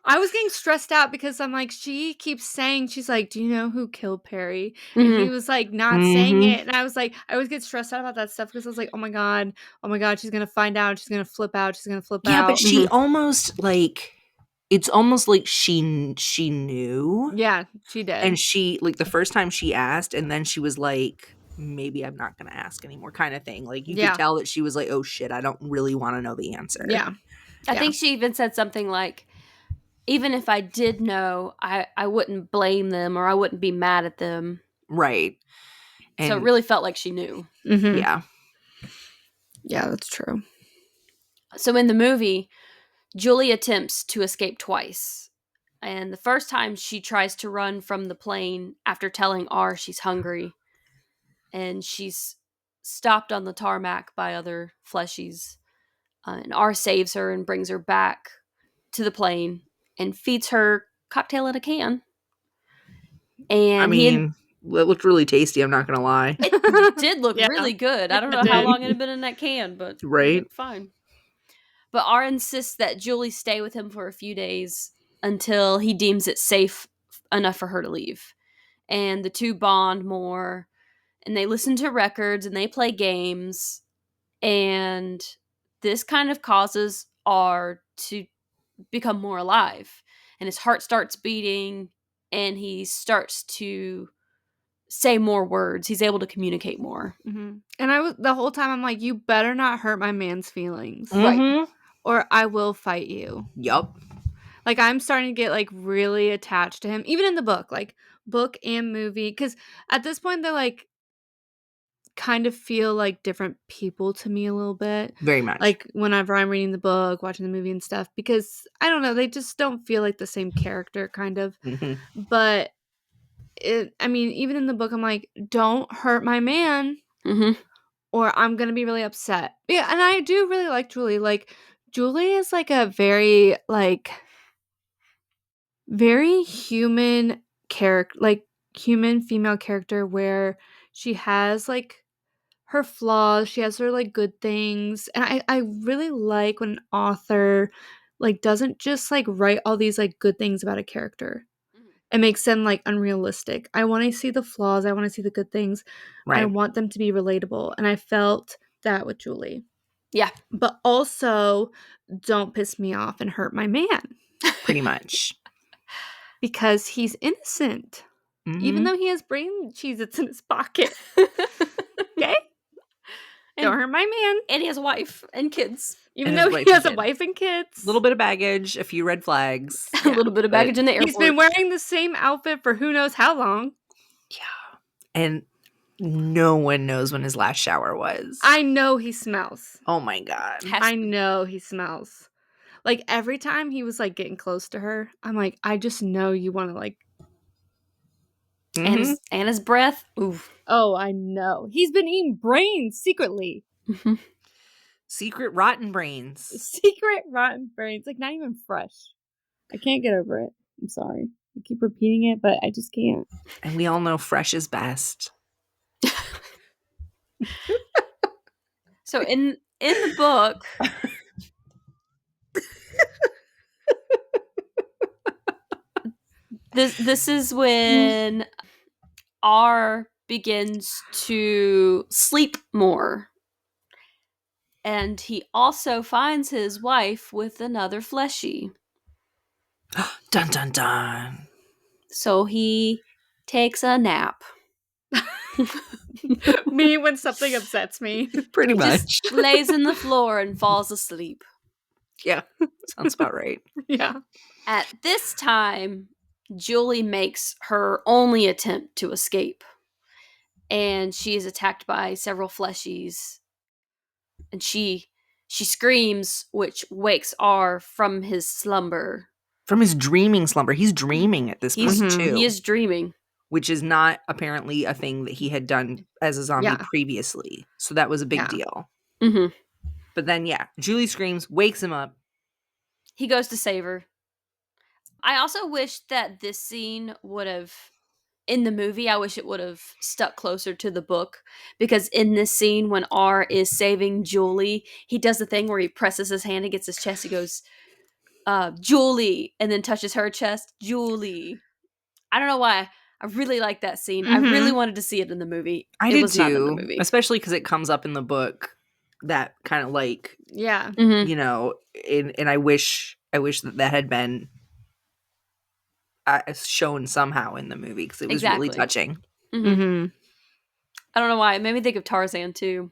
I was getting stressed out because I'm like, she keeps saying, she's like, do you know who killed Perry? And he was like, not saying it. And I was like, I always get stressed out about that stuff because I was like, oh my God, she's going to find out. She's going to flip out. She's going to flip out. Yeah, but she almost like, it's almost like she knew. Yeah, she did. And she, like, the first time she asked, and then she was like, maybe I'm not going to ask anymore kind of thing. Like, you could tell that she was like, oh shit, I don't really want to know the answer. Yeah. I think she even said something like, even if I did know, I wouldn't blame them or I wouldn't be mad at them. Right. And so it really felt like she knew. Yeah. Yeah, that's true. So in the movie, Julie attempts to escape twice. And the first time she tries to run from the plane after telling R she's hungry. And she's stopped on the tarmac by other fleshies. And R saves her and brings her back to the plane and feeds her cocktail in a can. And I mean, it looked really tasty, I'm not going to lie. It did look really good. I don't know how long it had been in that can, but right? it looked fine. But R insists that Julie stay with him for a few days until he deems it safe enough for her to leave. And the two bond more, and they listen to records and they play games. And this kind of causes R to become more alive. And his heart starts beating, and he starts to say more words. He's able to communicate more. And the whole time I'm like, you better not hurt my man's feelings. Right. Or I will fight you. Yup. Like, I'm starting to get, like, really attached to him. Even in the book. Like, book and movie. Because at this point, they're, like, kind of feel like different people to me a little bit. Very much. Like, whenever I'm reading the book, watching the movie and stuff. Because, I don't know, they just don't feel like the same character, kind of. But, I mean, even in the book, I'm like, don't hurt my man. Or I'm going to be really upset. Yeah, and I do really like Julie. Like, Julie is, like, a very, like, very human character, like, human female character where she has, like, her flaws. She has her, like, good things. And I really like when an author, like, doesn't just, like, write all these, like, good things about a character. It makes them, like, unrealistic. I want to see the flaws. I want to see the good things. Right. I want them to be relatable. And I felt that with Julie. Yeah. But also, don't piss me off and hurt my man. Pretty much. Because he's innocent. Even though he has brain Cheez-Its in his pocket. Okay? Don't hurt my man. And he has a wife and kids. Even though he has a wife and kids. A little bit of baggage, a few red flags. A little bit of baggage in the airport. He's been wearing the same outfit for who knows how long. Yeah. And no one knows when his last shower was. I know he smells. Oh my God. I know he smells. Like, every time he was, like, getting close to her, I'm like, I just know you want to, like, And his breath. Oof. Oh, I know. He's been eating brains secretly. Secret rotten brains. Secret rotten brains. Like, not even fresh. I can't get over it. I'm sorry. I keep repeating it, but I just can't. And we all know fresh is best. So in the book, this is when R begins to sleep more. And he also finds his wife with another fleshy. Dun dun dun. So he takes a nap. Me when something upsets me. Pretty much. Just lays in the floor and falls asleep. Yeah, sounds about right. Yeah. At this time, Julie makes her only attempt to escape. And she is attacked by several fleshies. And she screams, which wakes R from his slumber. From his dreaming slumber. He's dreaming at this point, too. He is dreaming. Which is not apparently a thing that he had done as a zombie previously. So that was a big deal. Mm-hmm. But then, Julie screams, wakes him up. He goes to save her. I also wish that this scene would have, in the movie, I wish it would have stuck closer to the book. Because in this scene, when R is saving Julie, he does the thing where he presses his hand against his chest. He goes, Julie, and then touches her chest, Julie. I don't know why. I really like that scene. I really wanted to see it in the movie. I it did was too, not in the movie. Especially because it comes up in the book. That kind of like, Mm-hmm. you know, and I wish that had been shown somehow in the movie because it was really touching. Mm-hmm. I don't know why. It made me think of Tarzan too.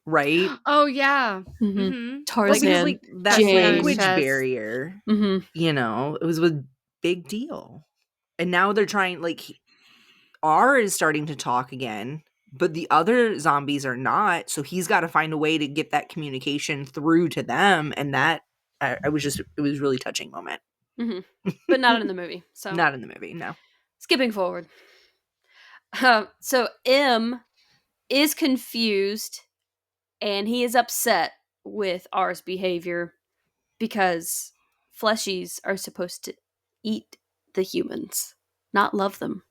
Right? Oh yeah. Mm-hmm. Tarzan, like that language barrier. Mm-hmm. You know, it was a big deal, and now they're trying. Like, R is starting to talk again. But the other zombies are not, so he's got to find a way to get that communication through to them, and that it was a really touching moment. Mm-hmm. But not in the movie. So not in the movie, no. Skipping forward. So M is confused, and he is upset with R's behavior because fleshies are supposed to eat the humans, not love them.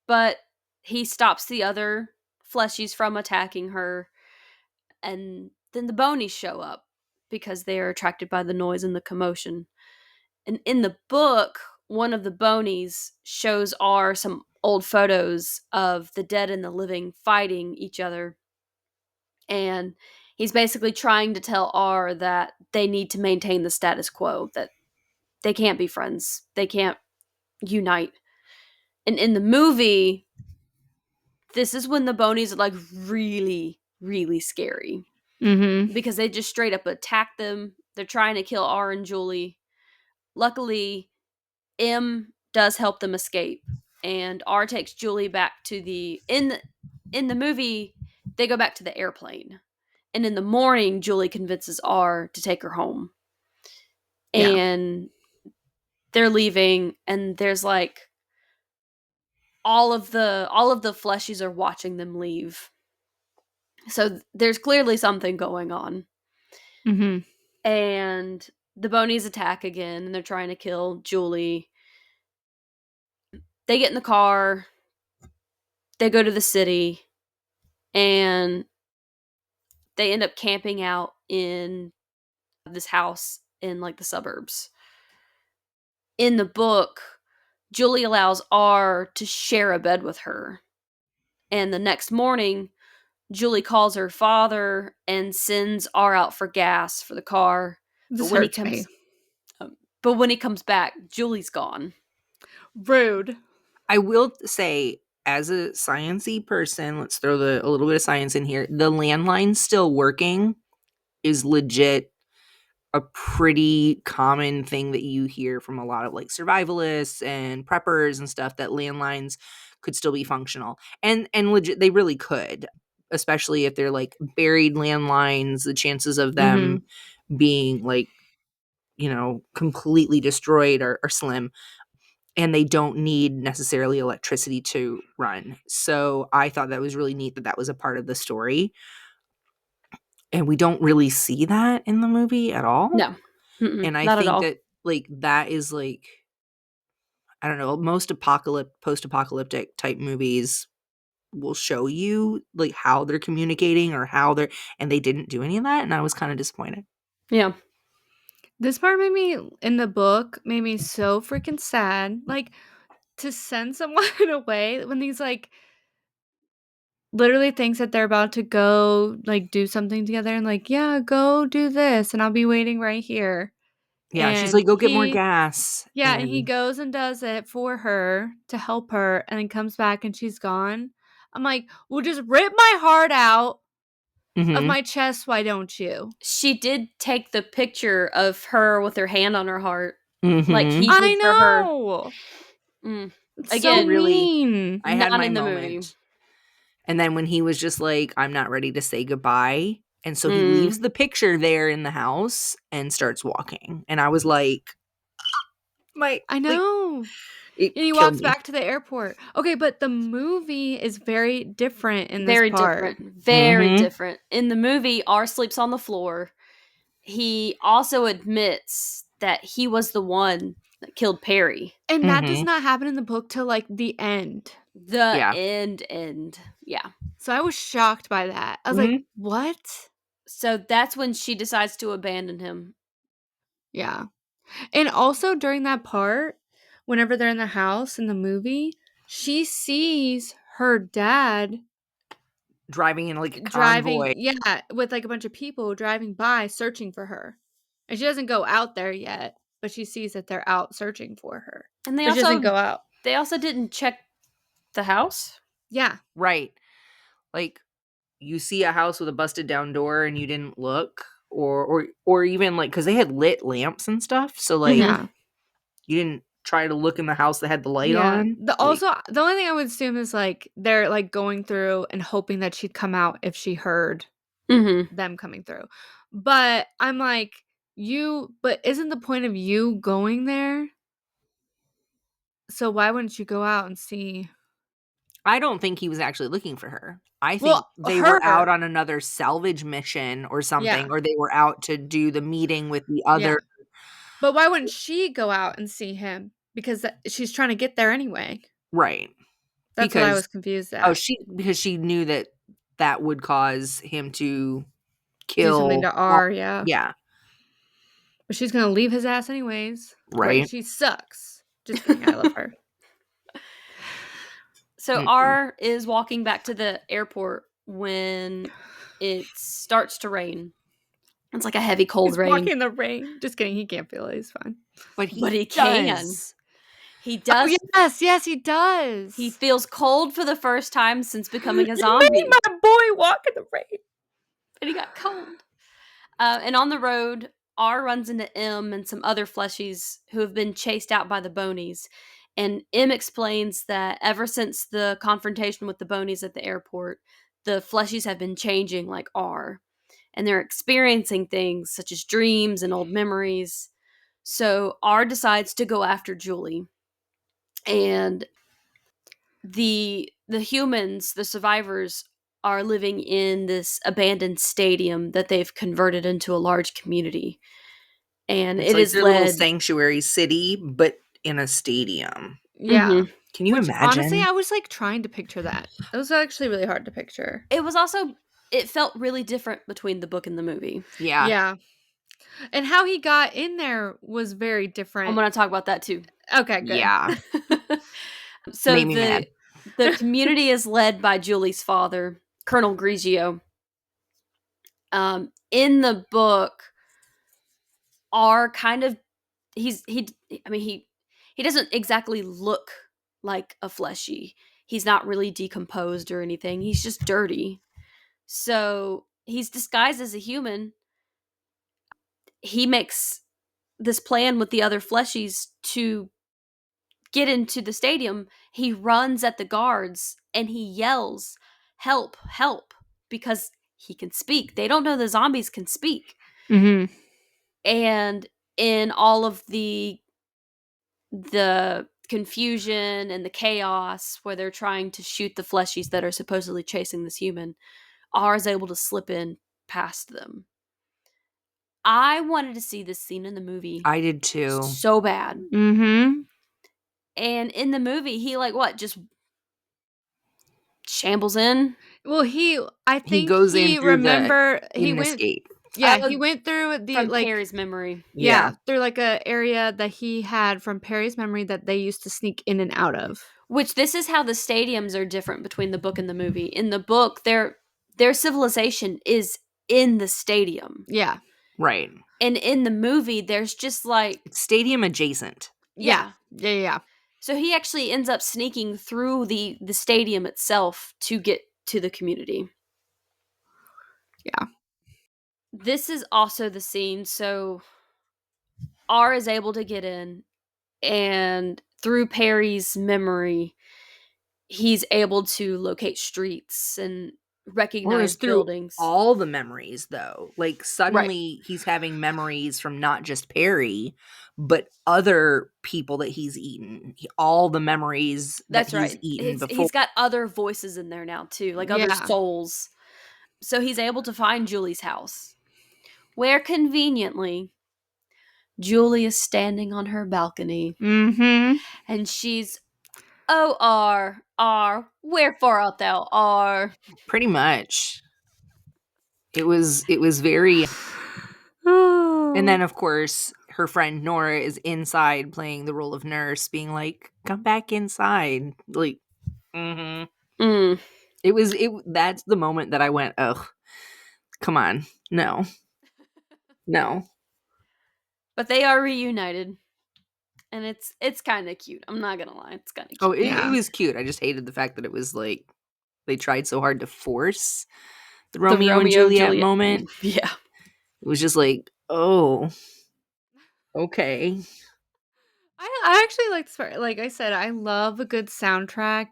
But he stops the other fleshies from attacking her, and then the bonies show up because they are attracted by the noise and the commotion. And in the book, one of the bonies shows R some old photos of the dead and the living fighting each other. And he's basically trying to tell R that they need to maintain the status quo, that they can't be friends, they can't unite. And in the movie, this is when the bonies are like really, really scary. Mm-hmm. Because they just straight up attack them. They're trying to kill R and Julie. Luckily, M does help them escape. And R takes Julie back to the... In the movie, they go back to the airplane. And in the morning, Julie convinces R to take her home. And they're leaving, and there's like... all of the fleshies are watching them leave. So there's clearly something going on. Mm-hmm. And the bonies attack again, and they're trying to kill Julie. They get in the car. They go to the city. And they end up camping out in this house in like the suburbs. In the book, Julie allows R to share a bed with her. And the next morning, Julie calls her father and sends R out for gas for the car. This hurts me. But when he comes back, Julie's gone. Rude. I will say, as a sciencey person, let's throw a little bit of science in here. The landline still working is legit a pretty common thing that you hear from a lot of like survivalists and preppers and stuff, that landlines could still be functional. And legit, they really could, especially if they're like buried landlines. The chances of them being like, you know, completely destroyed are slim. and they don't need necessarily electricity to run. So I thought that was really neat that was a part of the story. And we don't really see that in the movie at all. No. And I not at think all. that like that is like, I don't know, most post-apocalyptic type movies will show you like how they're communicating or and they didn't do any of that, and I was kind of disappointed. Yeah. This part in the book made me so freaking sad. Like, to send someone away when these, like, literally thinks that they're about to go, like, do something together and, like, yeah, go do this and I'll be waiting right here. Yeah, she's And like, go get more gas. Yeah, and he goes and does it for her to help her and then comes back and she's gone. I'm like, well, just rip my heart out of my chest, why don't you? She did take the picture of her with her hand on her heart. Mm-hmm. Like he I did for her. know. It's Again, so really mean. I had not my in the moment. movie. And then when he was just like, I'm not ready to say goodbye. And so he leaves the picture there in the house and starts walking. And I was like, I know. Like, and he walks back to the airport. Okay, but the movie is very different in this part. Very different. In the movie, R sleeps on the floor. He also admits that he was the one that killed Perry. And that does not happen in the book till like the end. End. Yeah. So I was shocked by that. I was like, what? So that's when she decides to abandon him. Yeah. And also during that part, whenever they're in the house in the movie, she sees her dad driving in like a convoy. Yeah, with like a bunch of people driving by searching for her. And she doesn't go out there yet, but she sees that they're out searching for her. And she doesn't go out. They also didn't check the house. Yeah. Right. Like, you see a house with a busted down door and you didn't look, or even like, because they had lit lamps and stuff, so like you didn't try to look in the house that had the light on. The only thing I would assume is like they're like going through and hoping that she'd come out if she heard them coming through. But I'm like, but isn't the point of you going there? So why wouldn't you go out and see? I don't think he was actually looking for her. I think they were out on another salvage mission or something, or they were out to do the meeting with the other. Yeah. But why wouldn't she go out and see him? Because she's trying to get there anyway. Right. That's what I was confused at. Because she knew that would cause him to kill. Do something to R, yeah. Yeah. But she's going to leave his ass anyways. Right. She sucks. Just kidding. I love her. So R is walking back to the airport when it starts to rain. It's like a heavy, cold rain. Walking in the rain. Just kidding. He can't feel it. He's fine. But he can. He does. Oh, yes, he does. He feels cold for the first time since becoming a zombie. You made my boy walk in the rain. And he got cold. And on the road, R runs into M and some other fleshies who have been chased out by the bonies. And M explains that ever since the confrontation with the bonies at the airport, the fleshies have been changing like R. And they're experiencing things such as dreams and old memories. So R decides to go after Julie. And the humans, the survivors, are living in this abandoned stadium that they've converted into a large community. And it's it is a led little sanctuary city, but in a stadium. Yeah. Can you imagine? Honestly, I was like trying to picture that. It was actually really hard to picture. It felt really different between the book and the movie. Yeah. Yeah. And how he got in there was very different. I'm going to talk about that too. Okay, good. Yeah. So the community is led by Julie's father, Colonel Grigio. In the book, R kind of he doesn't exactly look like a fleshy. He's not really decomposed or anything. He's just dirty. So he's disguised as a human. He makes this plan with the other fleshies to get into the stadium. He runs at the guards and he yells, "Help, help," because he can speak. They don't know the zombies can speak. And in all of the confusion and the chaos where they're trying to shoot the fleshies that are supposedly chasing this human, R is able to slip in past them. I wanted to see this scene in the movie I did too. so bad. Mm-hmm. And in the movie, he just shambles in. Well, I think goes in he through remember in he an went. escape. Yeah, he went through the From Perry's memory. Yeah, through like a area that he had from Perry's memory that they used to sneak in and out of. Which this is how the stadiums are different between the book and the movie. In the book, their civilization is in the stadium. Yeah. Right. And in the movie, there's just like stadium adjacent. Yeah. Yeah. So he actually ends up sneaking through the stadium itself to get to the community. Yeah. This is also the scene. So R is able to get in, and through Perry's memory, he's able to locate streets and recognize buildings. All the memories, though. Like, suddenly he's having memories from not just Perry, but other people that he's eaten. All the memories that he's eaten before. He's got other voices in there now, too, like other souls. So he's able to find Julie's house, where conveniently Julie is standing on her balcony. Mm-hmm. And she's, "Oh, R, wherefore art thou, R?" Pretty much. It was very... And then, of course, her friend Nora is inside playing the role of nurse, being like, "Come back inside." Like, that's the moment that I went, "Oh, come on. No. But they are reunited. And it's kind of cute. I'm not gonna lie, it's kind of cute. Oh, it was cute. I just hated the fact that it was like they tried so hard to force the Romeo and Juliet moment. Yeah. It was just like, oh, okay. I actually like this part. Like I said, I love a good soundtrack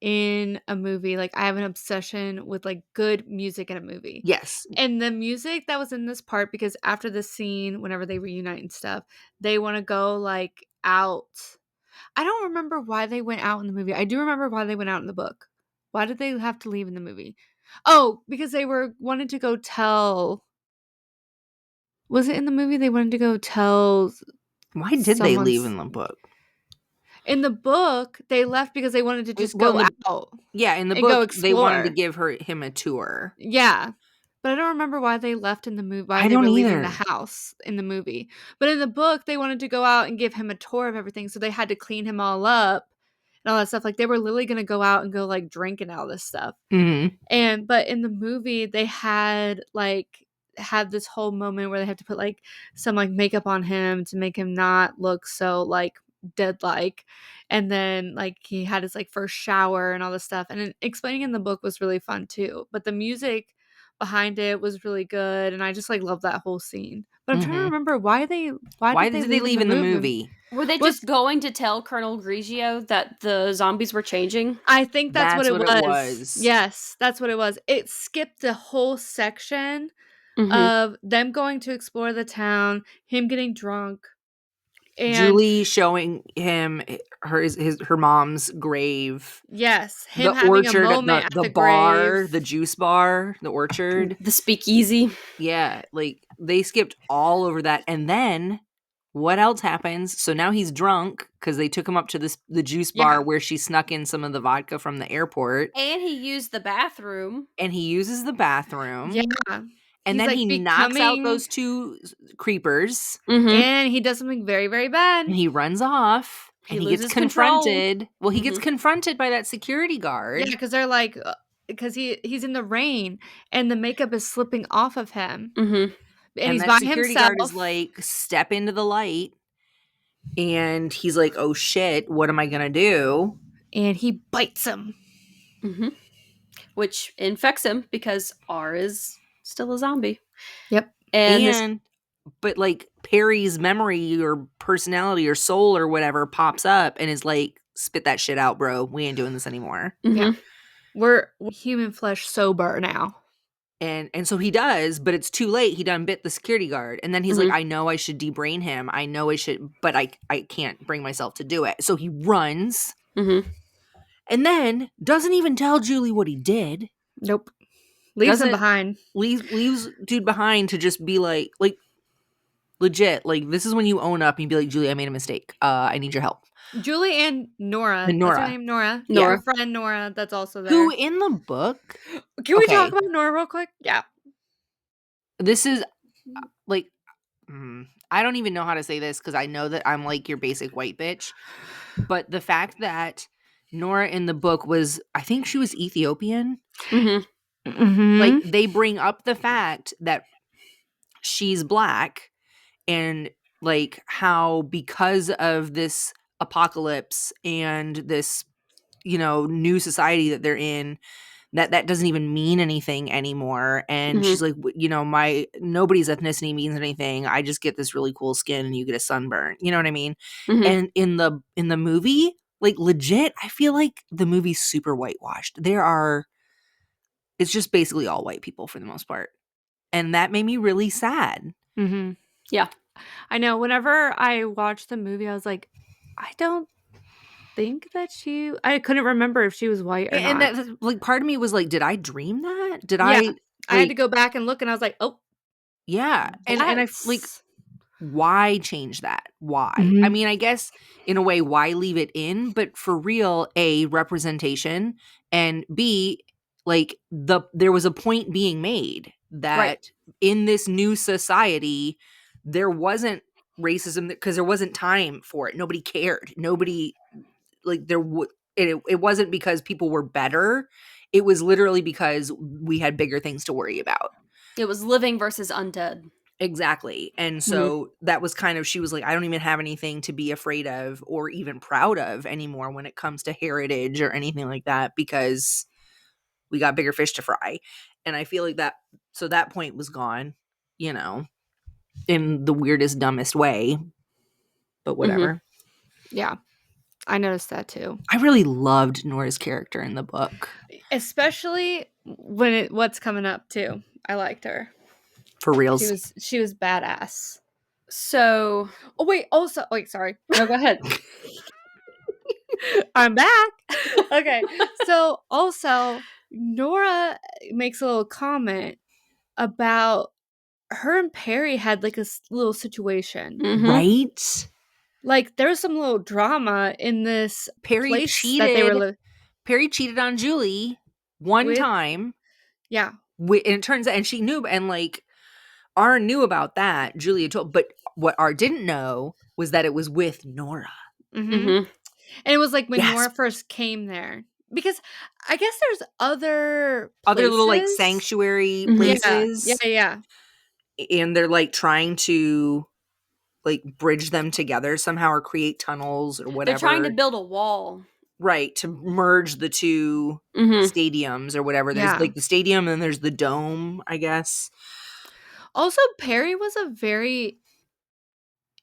in a movie. Like, I have an obsession with like good music in a movie. Yes. And the music that was in this part, because after the scene, whenever they reunite and stuff, they want to go like out. I don't remember why they went out in the movie. I do remember why they went out in the book. Why did they have to leave in the movie? Oh, because they wanted to go tell. Was it in the movie they wanted to go tell? Why did they leave in the book? In the book, they left because they wanted to just go out. Yeah, in the book, they wanted to give him a tour. Yeah. But I don't remember why they left in the movie. Why I they don't were either. leaving the house in the movie. But in the book, they wanted to go out and give him a tour of everything. So they had to clean him all up and all that stuff. Like, they were literally going to go out and go like drink and all this stuff. Mm-hmm. But in the movie, they had this whole moment where they had to put like some like makeup on him to make him not look so like dead like, and then like he had his like first shower and all this stuff, and explaining in the book was really fun too, but the music behind it was really good, and I just like love that whole scene. But I'm trying to remember why did they leave in the movie? Were they just going to tell Colonel Grigio that the zombies were changing? I think that's what it was. Yes, that's what it was. It skipped a whole section of them going to explore the town, him getting drunk, and Julie showing him her mom's grave. Yes, him the having orchard, a moment the at the bar, grave. the juice bar, the orchard, the speakeasy. Yeah, like they skipped all over that, and then what else happens? So now he's drunk because they took him up to the juice bar where she snuck in some of the vodka from the airport, and he used the bathroom. And he uses the bathroom. Yeah. And then he knocks out those two creepers. And he does something very, very bad. And he runs off. And he gets confronted. Control. Well, he gets confronted by that security guard. Yeah, because they're like, because he's in the rain and the makeup is slipping off of him. And he's by himself. Security guard is like, step into the light. And he's like, oh shit, what am I going to do? And he bites him. Which infects him because R is still a zombie. Yep. But like Perry's memory or personality or soul or whatever pops up and is like, spit that shit out, bro. We ain't doing this anymore. Yeah. We're human flesh sober now. And so he does, but it's too late. He done bit the security guard. And then he's like, I know I should debrain him. I know I should, but I can't bring myself to do it. So he runs and then doesn't even tell Julie what he did. Nope. Leaves him behind. Leaves dude behind to just be like legit. Like, this is when you own up and you be like, Julie, I made a mistake. I need your help. Julie and Nora. And Nora. That's her name, Nora. Nora. Her friend Nora, that's also there. Who in the book? Can we talk about Nora real quick? Yeah. This is like, I don't even know how to say this because I know that I'm like your basic white bitch. But the fact that Nora in the book was, I think she was Ethiopian. Like, they bring up the fact that she's black and like how because of this apocalypse and this, new society that they're in, that doesn't even mean anything anymore. And she's like, nobody's ethnicity means anything. I just get this really cool skin and you get a sunburn. You know what I mean? And in the movie, like, legit, I feel like the movie's super whitewashed. It's just basically all white people for the most part. And that made me really sad. Yeah. I know. Whenever I watched the movie, I was like, I don't think that I couldn't remember if she was white or not. And that, like, part of me was like, did I dream that? I had to go back and look, and I was like, oh. Yeah. And I, like, why change that? Why? I mean, I guess in a way, why leave it in? But for real, A, representation, and B, like, there was a point being made that in this new society, there wasn't racism because there wasn't time for it. Nobody cared. Nobody, like, it wasn't because people were better. It was literally because we had bigger things to worry about. It was living versus undead. Exactly. And so that was kind of, she was like, I don't even have anything to be afraid of or even proud of anymore when it comes to heritage or anything like that, because we got bigger fish to fry. And I feel like that point was gone, in the weirdest, dumbest way, but whatever. Yeah. I noticed that too. I really loved Nora's character in the book. Especially when what's coming up too. I liked her. For reals. She was badass. So, sorry. No, go ahead. I'm back. Okay. So also, Nora makes a little comment about her and Perry had like a little situation. Right? Like, there was some little drama in this place cheated. that they were Perry cheated on Julie one time. Yeah. And it turns out, and she knew, and like, R knew about that. Julia told, but what R didn't know was that it was with Nora. And it was like when Nora first came there. Because I guess there's other little like sanctuary places. Yeah. And they're like trying to like bridge them together somehow or create tunnels or whatever. They're trying to build a wall. Right, to merge the two stadiums or whatever. There's like the stadium and there's the dome, I guess. Also, Perry was a very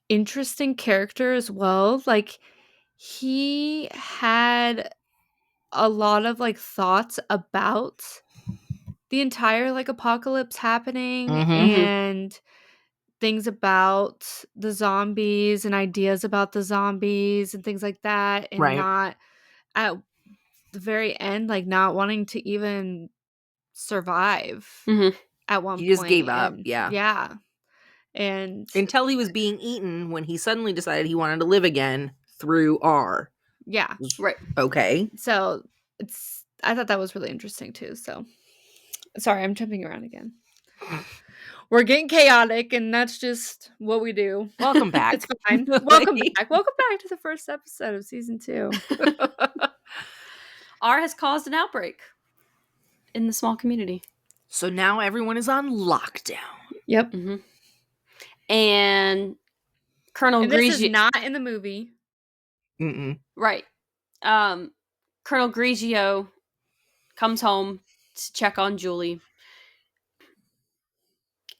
interesting character as well. Like, he had a lot of like thoughts about the entire like apocalypse happening and things about the zombies and ideas about the zombies and things like that, and not at the very end, like, not wanting to even survive at one point. He just gave up. Yeah. And until he was being eaten when he suddenly decided he wanted to live again through R. Yeah. Right. Okay. So I thought that was really interesting too. So sorry, I'm jumping around again. We're getting chaotic, and that's just what we do. Welcome back. It's fine. Welcome back. Welcome back to the first episode of season 2. R has caused an outbreak in the small community. So now everyone is on lockdown. Yep. And Colonel Grigio. This is not in the movie. Right. Colonel Grigio comes home to check on Julie.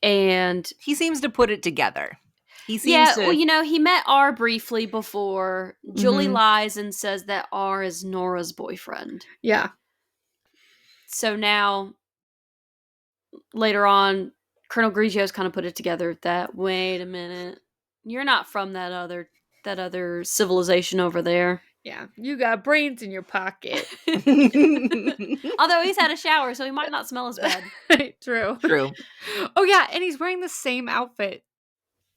And he seems to put it together. He seems to... well, he met R briefly before. Julie lies and says that R is Nora's boyfriend. Yeah. So now later on, Colonel Grigio's kind of put it together that, wait a minute, you're not from that other civilization over there. Yeah, you got brains in your pocket. Although he's had a shower, so he might not smell as bad. True. True. Oh yeah, and he's wearing the same outfit.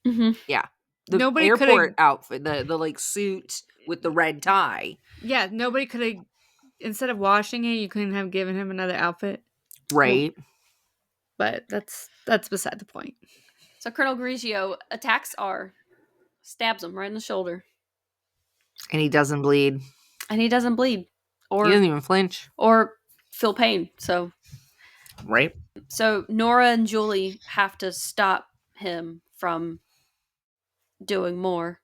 Mm-hmm. Yeah. The Nobody airport coulda- outfit, the like suit with the red tie. Yeah, nobody could have. Instead of washing it, you couldn't have given him another outfit. Right. But that's beside the point. So Colonel Grigio attacks R, stabs him right in the shoulder, And he doesn't bleed. and he doesn't bleed He doesn't even flinch. or feel pain. So Right. Nora and Julie have to stop him from doing more.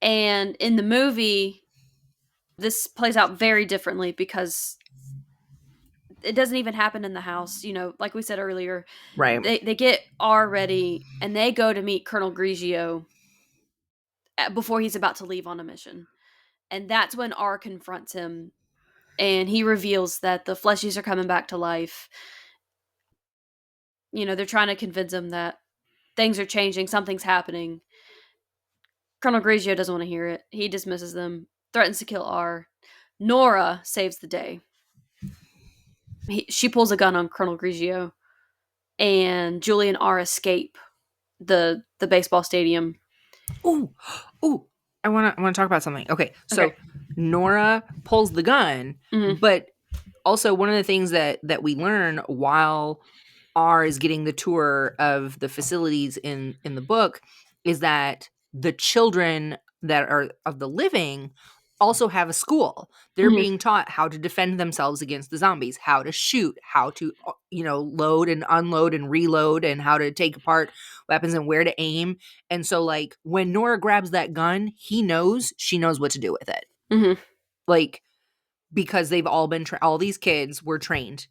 And in the movie, this plays out very differently because it doesn't even happen in the house. You know, like we said earlier, Right. they get R ready and they go to meet Colonel Grigio before he's about to leave on a mission. And that's when R confronts him and he reveals that the fleshies are coming back to life. You know, they're trying to convince him that things are changing, something's happening. Colonel Grigio doesn't want to hear it. He dismisses them, threatens to kill R. Nora saves the day. She pulls a gun on Colonel Grigio, and Julie and R escape the baseball stadium. Ooh. I want to talk about something. Okay, so Nora pulls the gun, but also one of the things that we learn while R is getting the tour of the facilities in the book is that the children that are of the living also have a school. They're being taught how to defend themselves against the zombies, how to shoot, how to, load and unload and reload, and how to take apart weapons and where to aim. And so, like, when Nora grabs that gun, she knows what to do with it. Mm-hmm. Like, because they've all been, all these kids were trained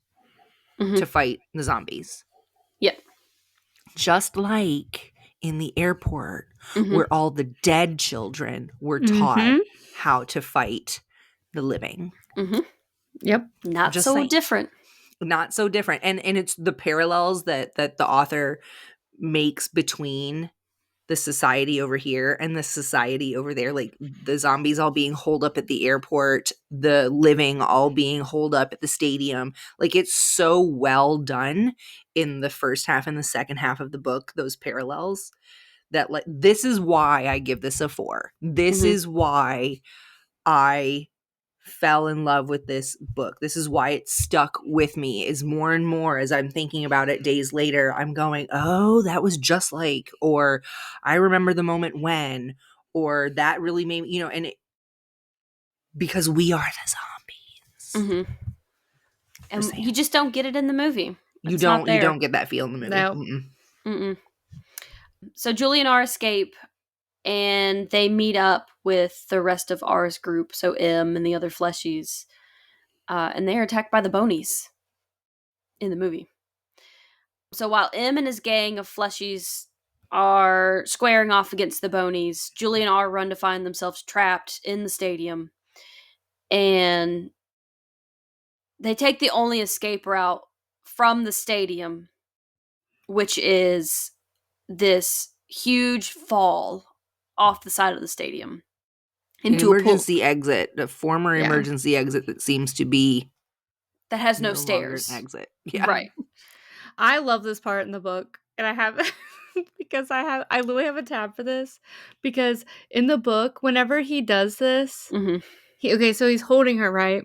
to fight the zombies. Yep. Just like in the airport, where all the dead children were taught how to fight the living. Yep. Not so different. Not so different. And it's the parallels that the author makes between the society over here and the society over there. Like the zombies all being holed up at the airport, the living all being holed up at the stadium. Like, it's so well done in the first half and the second half of the book, those parallels, that, like, this is why I give this a 4. This is why I fell in love with this book. This is why it stuck with me, is more and more as I'm thinking about it days later, I'm going, oh, that was just like, or I remember the moment when, or that really made me, and it, because we are the zombies. And you just don't get it in the movie. You don't get that feel in the movie. No. So Julie and R escape, and they meet up with the rest of R's group, so M and the other fleshies, and they are attacked by the bonies in the movie. So while M and his gang of fleshies are squaring off against the bonies, Julie and R run to find themselves trapped in the stadium, and they take the only escape route from the stadium, which is this huge fall off the side of the stadium into an emergency exit, a former emergency exit that seems to be that has no stairs. An exit. Yeah. Right. I love this part in the book, and I have because I literally have a tab for this, because in the book, whenever he does this, so he's holding her, right?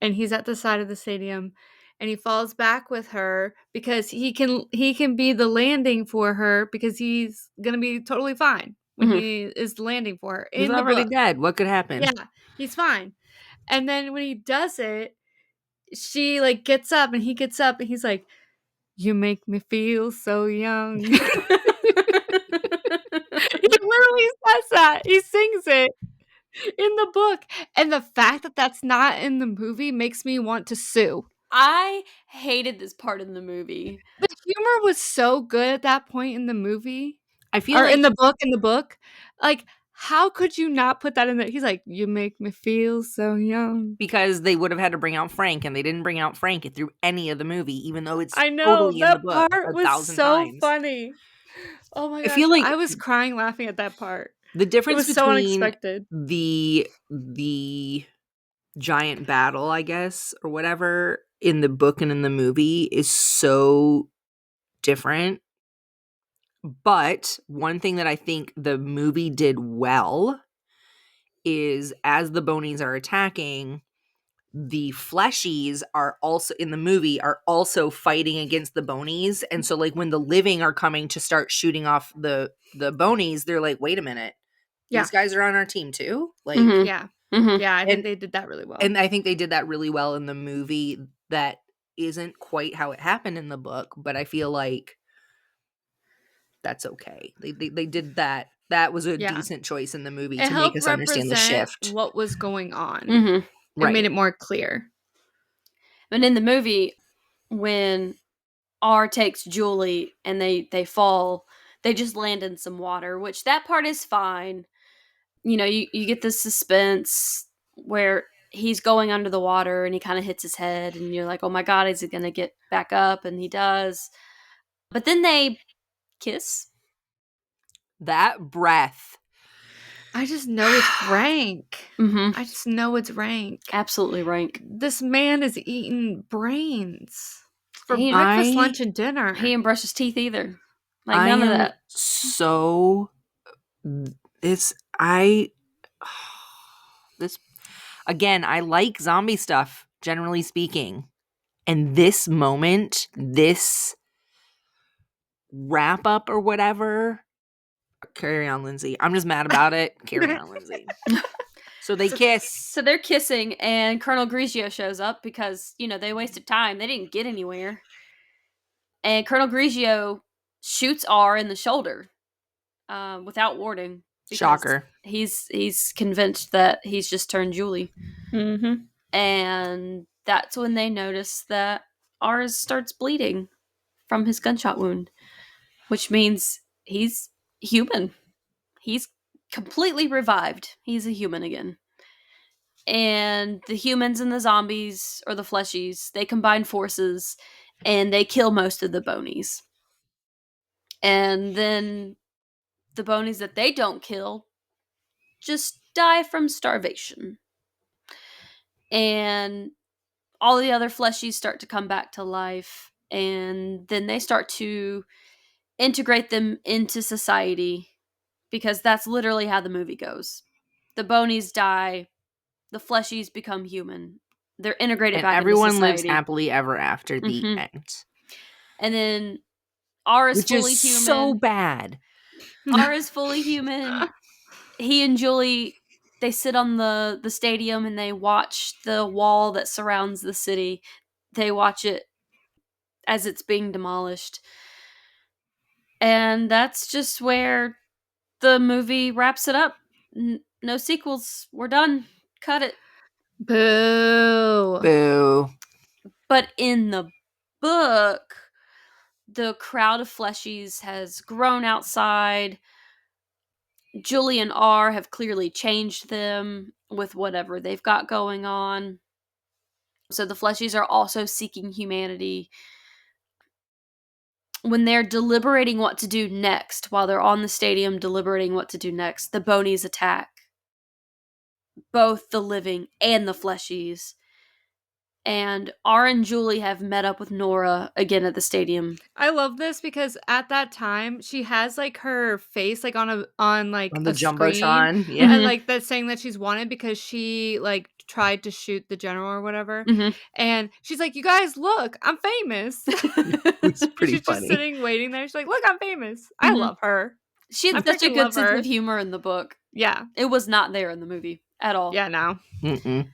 And he's at the side of the stadium, and he falls back with her because he can be the landing for her, because he's gonna be totally fine when he is landing for her. He's already dead. What could happen? Yeah, he's fine. And then when he does it, she like gets up, and he gets up, and he's like, "You make me feel so young." He literally says that. He sings it in the book. And the fact that that's not in the movie makes me want to sue. I hated this part in the movie. The humor was so good at that point in the movie. I feel like in the book. Like, How could you not put that in there? He's like, you make me feel so young. Because they would have had to bring out Frank, and they didn't bring out Frank through any of the movie, even though it's I know, totally in the that book part was 1,000 so times. funny. Oh my I gosh, feel like I was crying laughing at that part. the difference It was so between unexpected. the giant battle, I guess, or whatever, in the book and in the movie is so different. But one thing that I think the movie did well is, as the bonies are attacking, the fleshies are also in the movie are also fighting against the bonies. And so like when the living are coming to start shooting off the bonies, they're like, wait a minute, Yeah. these guys are on our team too. Like, Mhm. Yeah. Mhm. Yeah, I think And- they did that really well. and I think they did that really well in the movie. That isn't quite how it happened in the book, but I feel like that's okay. They did that. That was a Yeah. decent choice in the movie It to make helped us understand the represent shift. what was going on. Mhm. It Right. made it more clear. And in the movie, when R takes Julie and they fall, they just land in some water, which that part is fine. You know, you get the suspense where he's going under the water and he kind of hits his head and you're like, oh my God, is he going to get back up? And he does. But then they kiss. That breath. I just know it's rank. Mm-hmm. I just know it's rank. Absolutely rank. This man is eating brains for He- breakfast, lunch, and dinner. He didn't brush his teeth either. Like, I none of am that. so this again, I like zombie stuff, generally speaking. And this moment, this wrap up or whatever, carry on, Lindsey. I'm just mad about it. Carry on, Lindsey. So they kiss. So they're kissing, and Colonel Grigio shows up because, you know, they wasted time. They didn't get anywhere. And Colonel Grigio shoots R in the shoulder without warning. because Shocker. He's convinced that he's just turned Julie. Mm-hmm. And that's when they notice that R starts bleeding from his gunshot wound, which means he's human. He's completely revived. He's a human again. And the humans and the zombies, or the fleshies, they combine forces and they kill most of the bonies. And then the bonies that they don't kill just die from starvation. And all the other fleshies start to come back to life, and then they start to integrate them into society, because that's literally how the movie goes. The bonies die, the fleshies become human. They're integrated And back into everyone society. lives happily ever after the Mhm. end. And then R is Which fully is human. so bad. R is fully human. He and Julie, they sit on the stadium and they watch the wall that surrounds the city. They watch it as it's being demolished. And that's just where the movie wraps it up. No sequels. We're done. Cut it. Boo. Boo. But in the book, the crowd of fleshies has grown outside. Julie and R have clearly changed them with whatever they've got going on. So the fleshies are also seeking humanity. When they're deliberating what to do next, while they're on the stadium deliberating what to do next, the bonies attack both the living and the fleshies. And R and Julie have met up with Nora again at the stadium. I love this because at that time she has like her face like on the a screen, Jumbotron. Yeah. Mhm. and like that's saying that she's wanted because she like tried to shoot the general or whatever. Mhm. And she's like, "You guys, look, I'm famous." It's pretty She's funny. just sitting waiting there. She's like, "Look, I'm famous." I Mhm. love her. She I had such a freaking good love sense her. of humor in the book. Yeah. It was not there in the movie at all. Yeah. Now. Mm-mm.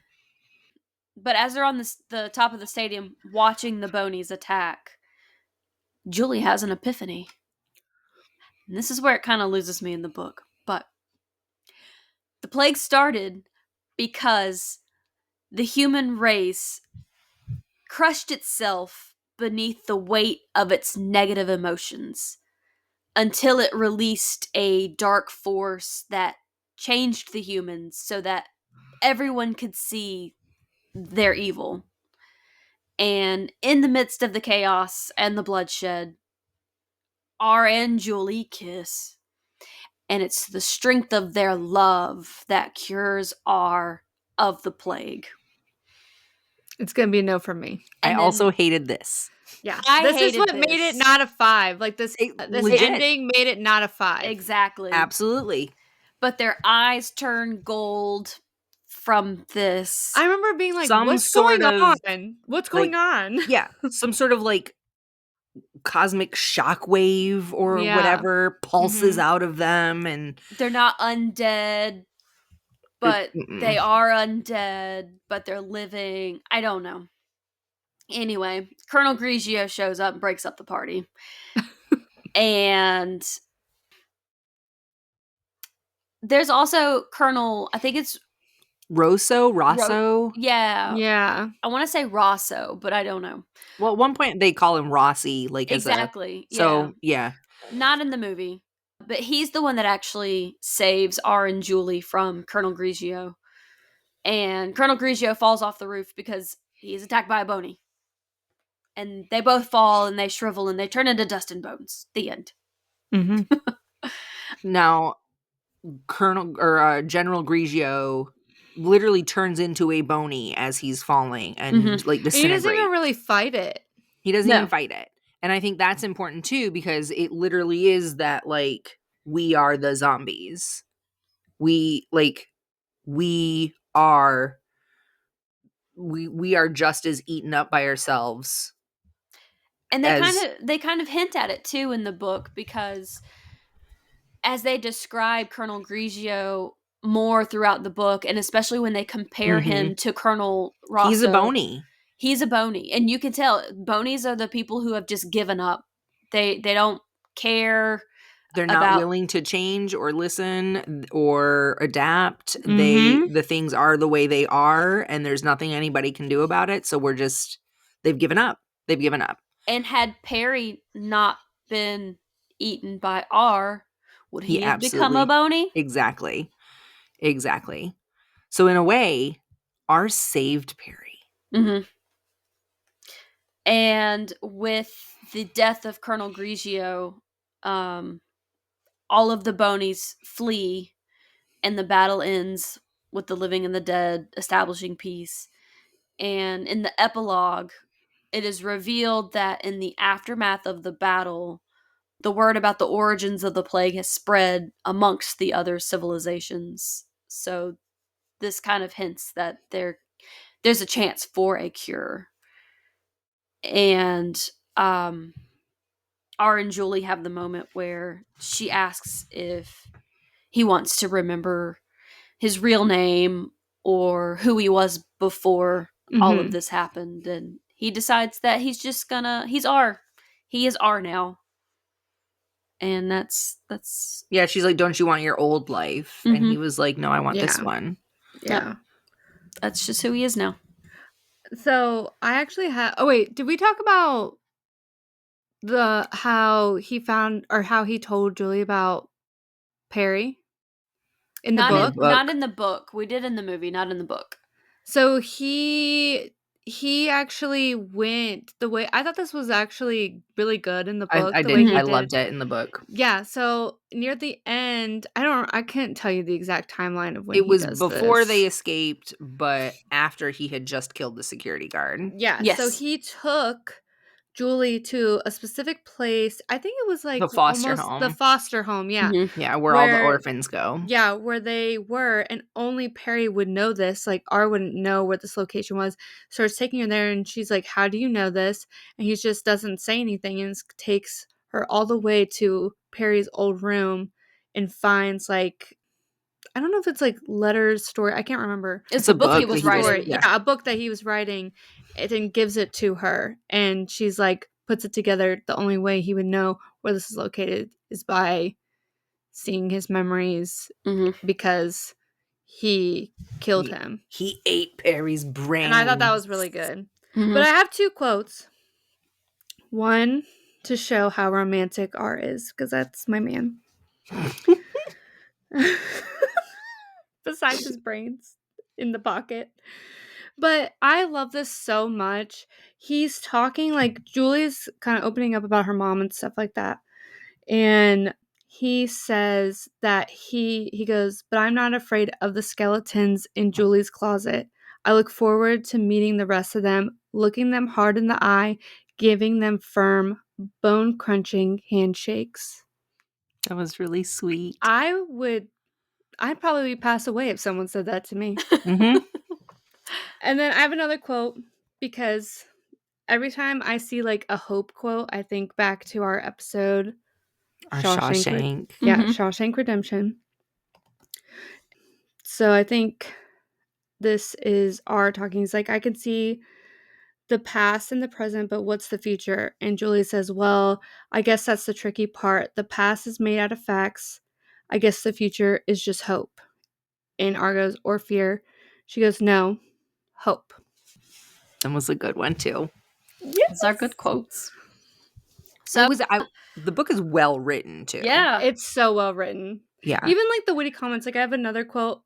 But as they're on the top of the stadium watching the bonies attack, Julie has an epiphany. And this is where it kind of loses me in the book. But the plague started because the human race crushed itself beneath the weight of its negative emotions until it released a dark force that changed the humans so that everyone could see their evil. And in the midst of the chaos and the bloodshed, R and Julie kiss. And it's the strength of their love that cures R of the plague. It's going to be a no from me. I also hated this. Yeah. I this is hated what made it this. not a 5. Like this legit. ending made it not a 5. Exactly. Absolutely. But their eyes turn gold from this. I remember being like, Some what's sort going of, on? What's going on? Yeah. Some sort of like cosmic shockwave or Yeah. whatever pulses out of them, and they're not undead, but they are undead, but they're living. I don't know. Anyway, Colonel Grigio shows up and breaks up the party. And there's also Colonel, I think it's Rosso? Yeah. Yeah. I want to say Rosso, but I don't know. Well, at one point they call him Rossi, like exactly. So, yeah. Not in the movie. But he's the one that actually saves R and Julie from Colonel Grigio. And Colonel Grigio falls off the roof because he's attacked by a bony. And they both fall and they shrivel and they turn into dust and bones. The end. Mm-hmm. Now, General Grigio literally turns into a bony as he's falling and like disintegrates. He doesn't even really fight it. He doesn't even fight it. And I think that's important too, because it literally is that, like, we are the zombies. We are just as eaten up by ourselves. And they kind of hint at it too in the book, because as they describe Colonel Grigio more throughout the book, and especially when they compare him to Colonel Rosso, he's a bony. He's a bony, and you can tell bonies are the people who have just given up. They don't care. They're not willing to change or listen or adapt. The things are the way they are, and there's nothing anybody can do about it. So they've given up. They've given up. And had Perry not been eaten by R, would he have become a bony? Exactly. So in a way, R saved Perry. Mm-hmm. And with the death of Colonel Grigio, all of the bonies flee, and the battle ends with the living and the dead establishing peace. And in the epilogue, it is revealed that in the aftermath of the battle, the word about the origins of the plague has spread amongst the other civilizations. So this kind of hints that there's a chance for a cure. And R and Julie have the moment where she asks if he wants to remember his real name or who he was before all of this happened. And he decides that he's R. He is R now. And that's yeah, she's like, don't you want your old life? And he was like, no, I want this one. Yeah. That's just who he is now. So I actually have did we talk about how he found, or how he told Julie about Perry in the book? Not in the book. We did in the movie, not in the book. So he actually went the way, I thought this was actually really good in the book. I did. I loved it in the book. Yeah. So near the end, I can't tell you the exact timeline of when it was before they escaped, but after he had just killed the security guard. Yeah. Yes. So he took Julie to a specific place. I think it was like the foster home. The foster home, yeah. Mm-hmm. Yeah, where all the orphans go. Yeah, where they were, and only Perry would know this. Like, R wouldn't know where this location was. So it's taking her there, and she's like, how do you know this? And he just doesn't say anything, and takes her all the way to Perry's old room and finds, like, I don't know if it's like letters, story. I can't remember. It's a book he was writing. Yeah, a book that he was writing, and then gives it to her. And she's like, puts it together. The only way he would know where this is located is by seeing his memories, because he killed him. He ate Perry's brain. And I thought that was really good. But I have 2 quotes. One, to show how romantic R is, because that's my man. besides his brains in the pocket. But I love this so much. He's talking, like, Julie's kind of opening up about her mom and stuff like that. And he says that he goes, "But I'm not afraid of the skeletons in Julie's closet. I look forward to meeting the rest of them, looking them hard in the eye, giving them firm, bone-crunching handshakes." That was really sweet. I'd probably pass away if someone said that to me. Mm-hmm. And then I have another quote, because every time I see, like, a hope quote, I think back to our episode, Our Shawshank. Yeah, Mhm. Shawshank Redemption. So I think this is R talking. He's like, "I can see the past and the present, but what's the future?" And Julie says, "Well, I guess that's the tricky part. The past is made out of facts. I guess the future is just hope." And R goes, "Or fear." She goes, "No, hope." That was a good one too. Yes. These are good quotes. So the book is well written too. Yeah. It's so well written. Yeah. Even, like, the witty comments. Like, I have another quote.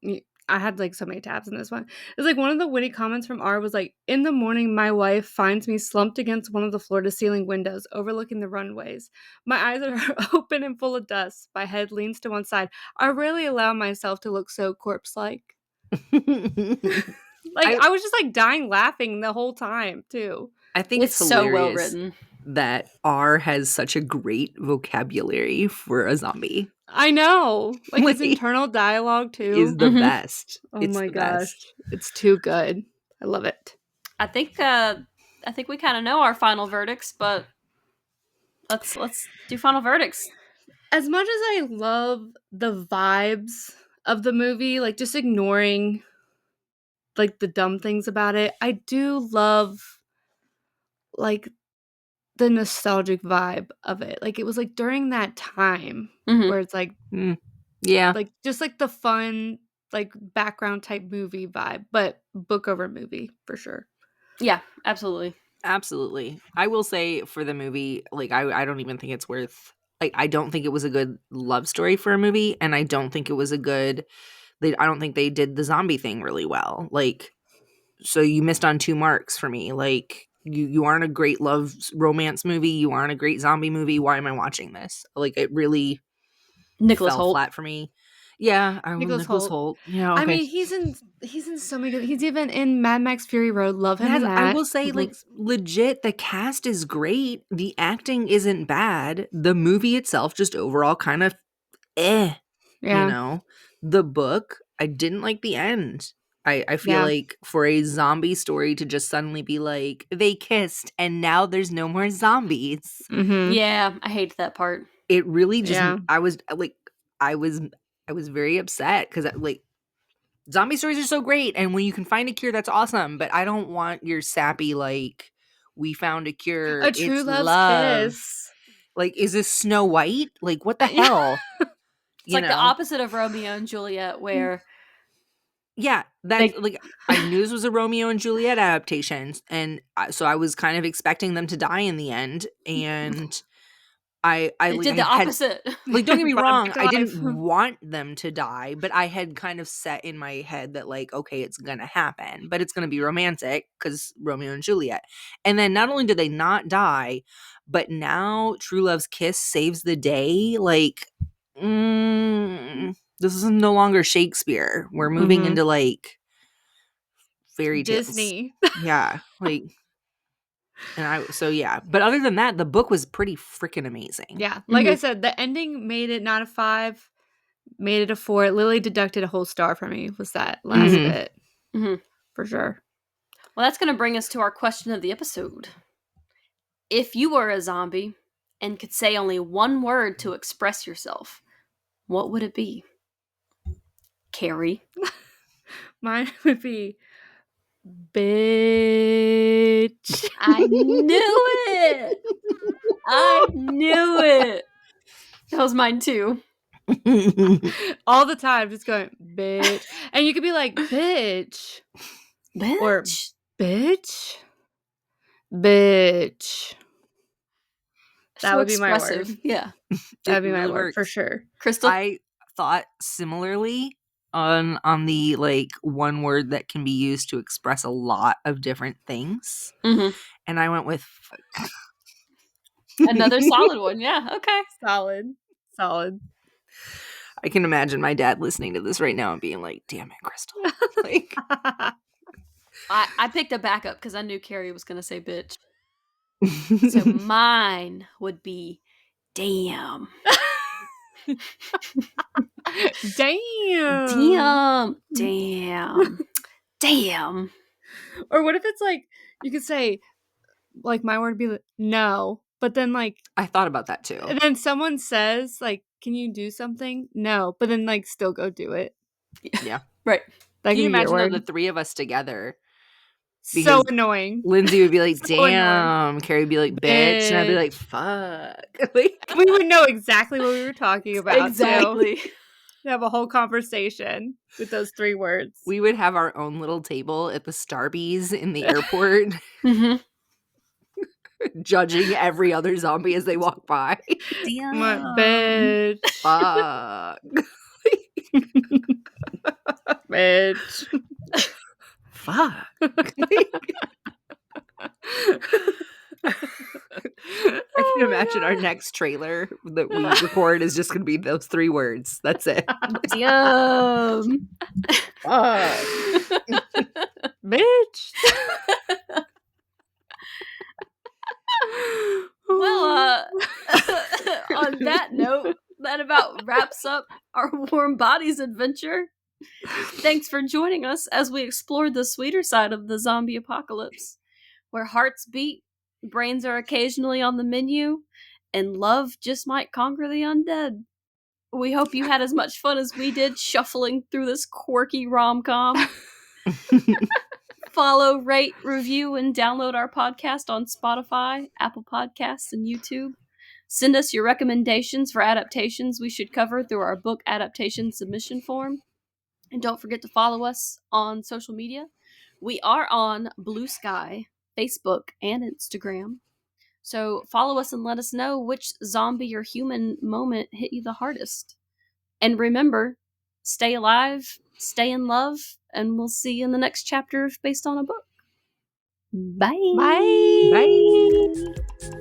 I had, like, so many tabs in this one. It's like, one of the witty comments from R was like, "In the morning, my wife finds me slumped against one of the floor-to-ceiling windows overlooking the runways. My eyes are open and full of dust. My head leans to one side. I rarely allow myself to look so corpse-like." Like, I was just, like, dying laughing the whole time, too. I think It's it's so hilarious well written. that R has such a great vocabulary for a zombie. I know. Like, his Like, internal dialogue, too. is the Mhm. best. Oh It's my the gosh. best. It's too good. I love it. I think we kind of know our final verdicts, but let's do final verdicts. As much as I love the vibes of the movie, like, just ignoring, like, the dumb things about it, I do love, like, the nostalgic vibe of it. Like, it was, like, during that time Mhm. where it's like, Yeah. like, just, like, the fun, like, background type movie vibe, but book over movie for sure. Yeah, absolutely. Absolutely. I will say for the movie, like, I don't even think it's worth, like, I don't think it was a good love story for a movie, and I don't think it was a good, I don't think they did the zombie thing really well. Like, so you missed on 2 marks for me. Like, you aren't a great love romance movie, you aren't a great zombie movie. Why am I watching this? Like, it really Nicholas fell Hoult. flat for me. Yeah, Nicholas Nicholas Hoult. Hoult. Yeah, I okay. mean, he's in so many good. He's even in Mad Max Fury Road. Love him in Yes, that. I will say, like, legit, the cast is great. The acting isn't bad. The movie itself just overall kind of Yeah. you know. The book, I didn't like the end. I feel Yeah. like for a zombie story to just suddenly be like, they kissed and now there's no more zombies. Mm-hmm. Yeah, I hate that part. It really just, Yeah. I was very upset because, like, zombie stories are so great, and when you can find a cure, that's awesome. But I don't want your sappy, like, we found a cure. A true It's love's love. kiss. Like, is this Snow White? Like, what the Yeah. hell? It's like the opposite of Romeo and Juliet, where yeah, that's like, I knew this was a Romeo and Juliet adaptation, and so I was kind of expecting them to die in the end, and I they like, did the opposite. like, don't get me Brought him wrong, back to I didn't life. want them to die, but I had kind of set in my head that, like, okay, it's gonna happen, but it's gonna be romantic because Romeo and Juliet. And then not only did they not die, but now true love's kiss saves the day. Like, this is no longer Shakespeare. We're moving into, like, fairy tales. Disney. Yeah, like, yeah. But other than that, the book was pretty freaking amazing. Yeah. Like I said, the ending made it not a 5, made it a 4. Lily deducted a whole star from me. Was that last bit. For sure. Well, that's going to bring us to our question of the episode. If you were a zombie and could say only one word to express yourself, what would it be? Keri. Mine would be bitch. I knew it! I knew it! That was mine too. All the time, just going, bitch. And you could be like, bitch. Bitch. Or bitch. Bitch. That So would be my expressive. word. Yeah. That would be my really word for works. sure. Crystal? I thought similarly, on the like one word that can be used to express a lot of different things. Mm-hmm. And I went with Another solid one. Yeah. Okay. Solid. I can imagine my dad listening to this right now and being like, damn it, Crystal. Like, I picked a backup because I knew Keri was going to say bitch. So mine would be damn. Damn. Or what if it's like, you could say, like, my word would be like, no, but then like, I thought about that too. and then someone says like, can you do something? No, but then like still go do it. Yeah. Right. That Can you could be your imagine though, word. the three of us together? So Because annoying. Lindsey would be like, So annoying. damn. Carrie would be like, bitch. And I'd be like, fuck. Like, We would know exactly what we were talking about. Exactly. Too. Have a whole conversation with those three words. we would have our own little table at the Starbies in the airport, Mm-hmm. judging every other zombie as they walk by. Damn. My bitch. Fuck. Bitch. Fuck. I can imagine our next trailer that we record is just going to be those three words. That's it. Damn. Fuck. Bitch. Well, on that note, that about wraps up our Warm Bodies adventure. Thanks for joining us as we explored the sweeter side of the zombie apocalypse, where hearts beat, brains are occasionally on the menu, and love just might conquer the undead. We hope you had as much fun as we did shuffling through this quirky rom-com. Follow, rate, review, and download our podcast on Spotify, Apple Podcasts, and YouTube. Send us your recommendations for adaptations we should cover through our book adaptation submission form. And don't forget to follow us on social media. We are on Blue Sky, Facebook, and Instagram. So follow us and let us know which zombie or human moment hit you the hardest. And remember, stay alive, stay in love, and we'll see you in the next chapter of Based on a Book. Bye. Bye. Bye.